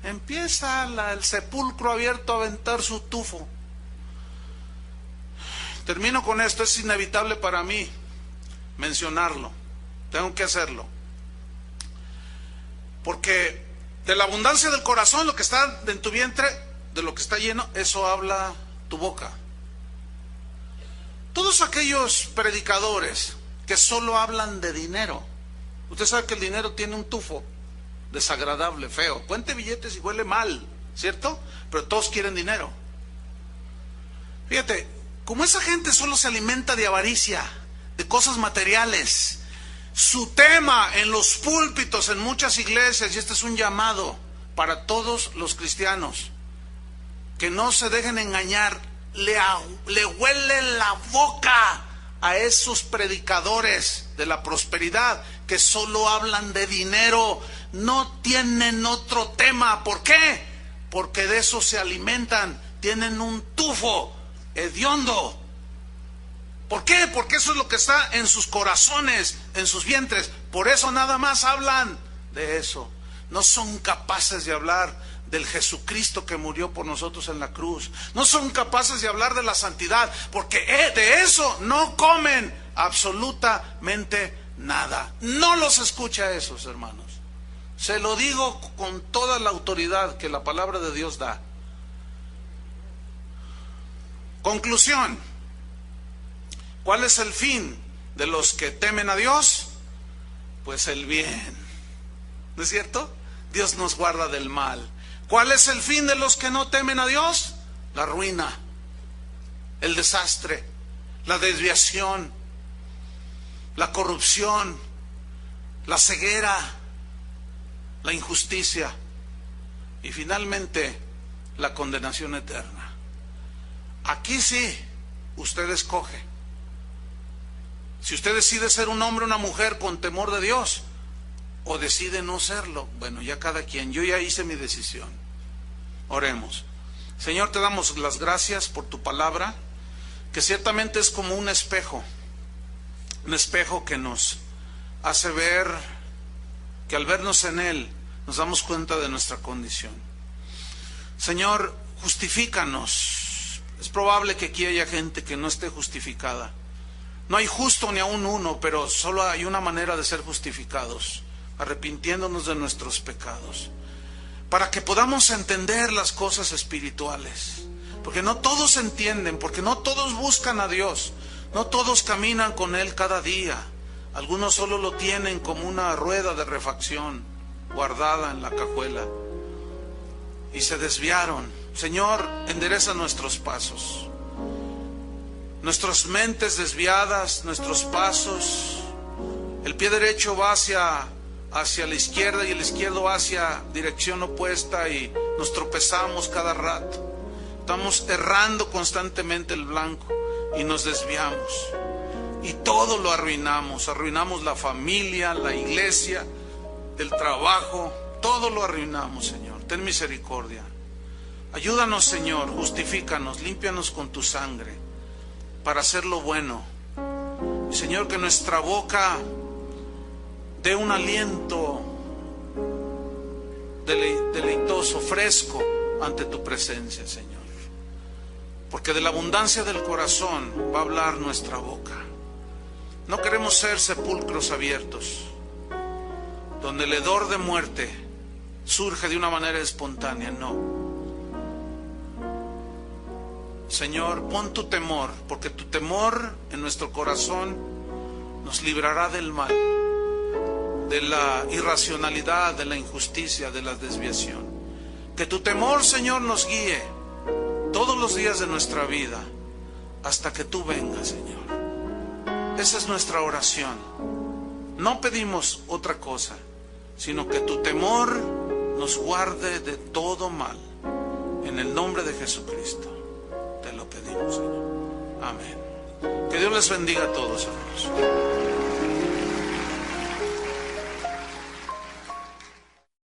Empieza el sepulcro abierto a aventar su tufo. Termino con esto, es inevitable para mí mencionarlo, tengo que hacerlo. Porque de la abundancia del corazón, lo que está en tu vientre, de lo que está lleno, eso habla tu boca. Todos aquellos predicadores que solo hablan de dinero, usted sabe que el dinero tiene un tufo desagradable, feo, cuente billetes y huele mal, ¿cierto? Pero todos quieren dinero. Fíjate, como esa gente solo se alimenta de avaricia, de cosas materiales, su tema en los púlpitos, en muchas iglesias, y este es un llamado para todos los cristianos, que no se dejen engañar. Le huele la boca a esos predicadores de la prosperidad que solo hablan de dinero, no tienen otro tema. ¿Por qué? Porque de eso se alimentan, tienen un tufo hediondo. ¿Por qué? Porque eso es lo que está en sus corazones, en sus vientres. Por eso nada más hablan de eso. No son capaces de hablar del Jesucristo que murió por nosotros en la cruz. No son capaces de hablar de la santidad, porque de eso no comen absolutamente nada. No los escucha esos, hermanos. Se lo digo con toda la autoridad que la palabra de Dios da. Conclusión. ¿Cuál es el fin de los que temen a Dios? Pues el bien. ¿No es cierto? Dios nos guarda del mal. ¿Cuál es el fin de los que no temen a Dios? La ruina, el desastre, la desviación, la corrupción, la ceguera, la injusticia y finalmente la condenación eterna. Aquí sí, usted escoge. Si usted decide ser un hombre o una mujer con temor de Dios, o decide no serlo, bueno, ya cada quien. Yo ya hice mi decisión. Oremos. Señor, te damos las gracias por tu palabra, que ciertamente es como un espejo que nos hace ver, que al vernos en él nos damos cuenta de nuestra condición. Señor, justifícanos. Es probable que aquí haya gente que no esté justificada. No hay justo ni aún uno, pero solo hay una manera de ser justificados: arrepintiéndonos de nuestros pecados, para que podamos entender las cosas espirituales, porque no todos entienden, porque no todos buscan a Dios, no todos caminan con Él cada día. Algunos solo lo tienen como una rueda de refacción guardada en la cajuela y se desviaron. Señor, endereza nuestros pasos, nuestras mentes desviadas, nuestros pasos. El pie derecho va hacia la izquierda y el izquierdo hacia dirección opuesta y nos tropezamos cada rato. Estamos errando constantemente el blanco y nos desviamos. Y todo lo arruinamos. Arruinamos la familia, la iglesia, el trabajo. Todo lo arruinamos, Señor. Ten misericordia. Ayúdanos, Señor. Justifícanos. Límpianos con tu sangre para hacer lo bueno. Y, Señor, que nuestra boca dé un aliento deleitoso, fresco ante tu presencia, Señor. Porque de la abundancia del corazón va a hablar nuestra boca. No queremos ser sepulcros abiertos, donde el hedor de muerte surge de una manera espontánea, no. Señor, pon tu temor, porque tu temor en nuestro corazón nos librará del mal, de la irracionalidad, de la injusticia, de la desviación. Que tu temor, Señor, nos guíe todos los días de nuestra vida hasta que tú vengas, Señor. Esa es nuestra oración. No pedimos otra cosa, sino que tu temor nos guarde de todo mal. En el nombre de Jesucristo te lo pedimos, Señor. Amén. Que Dios les bendiga a todos, hermanos.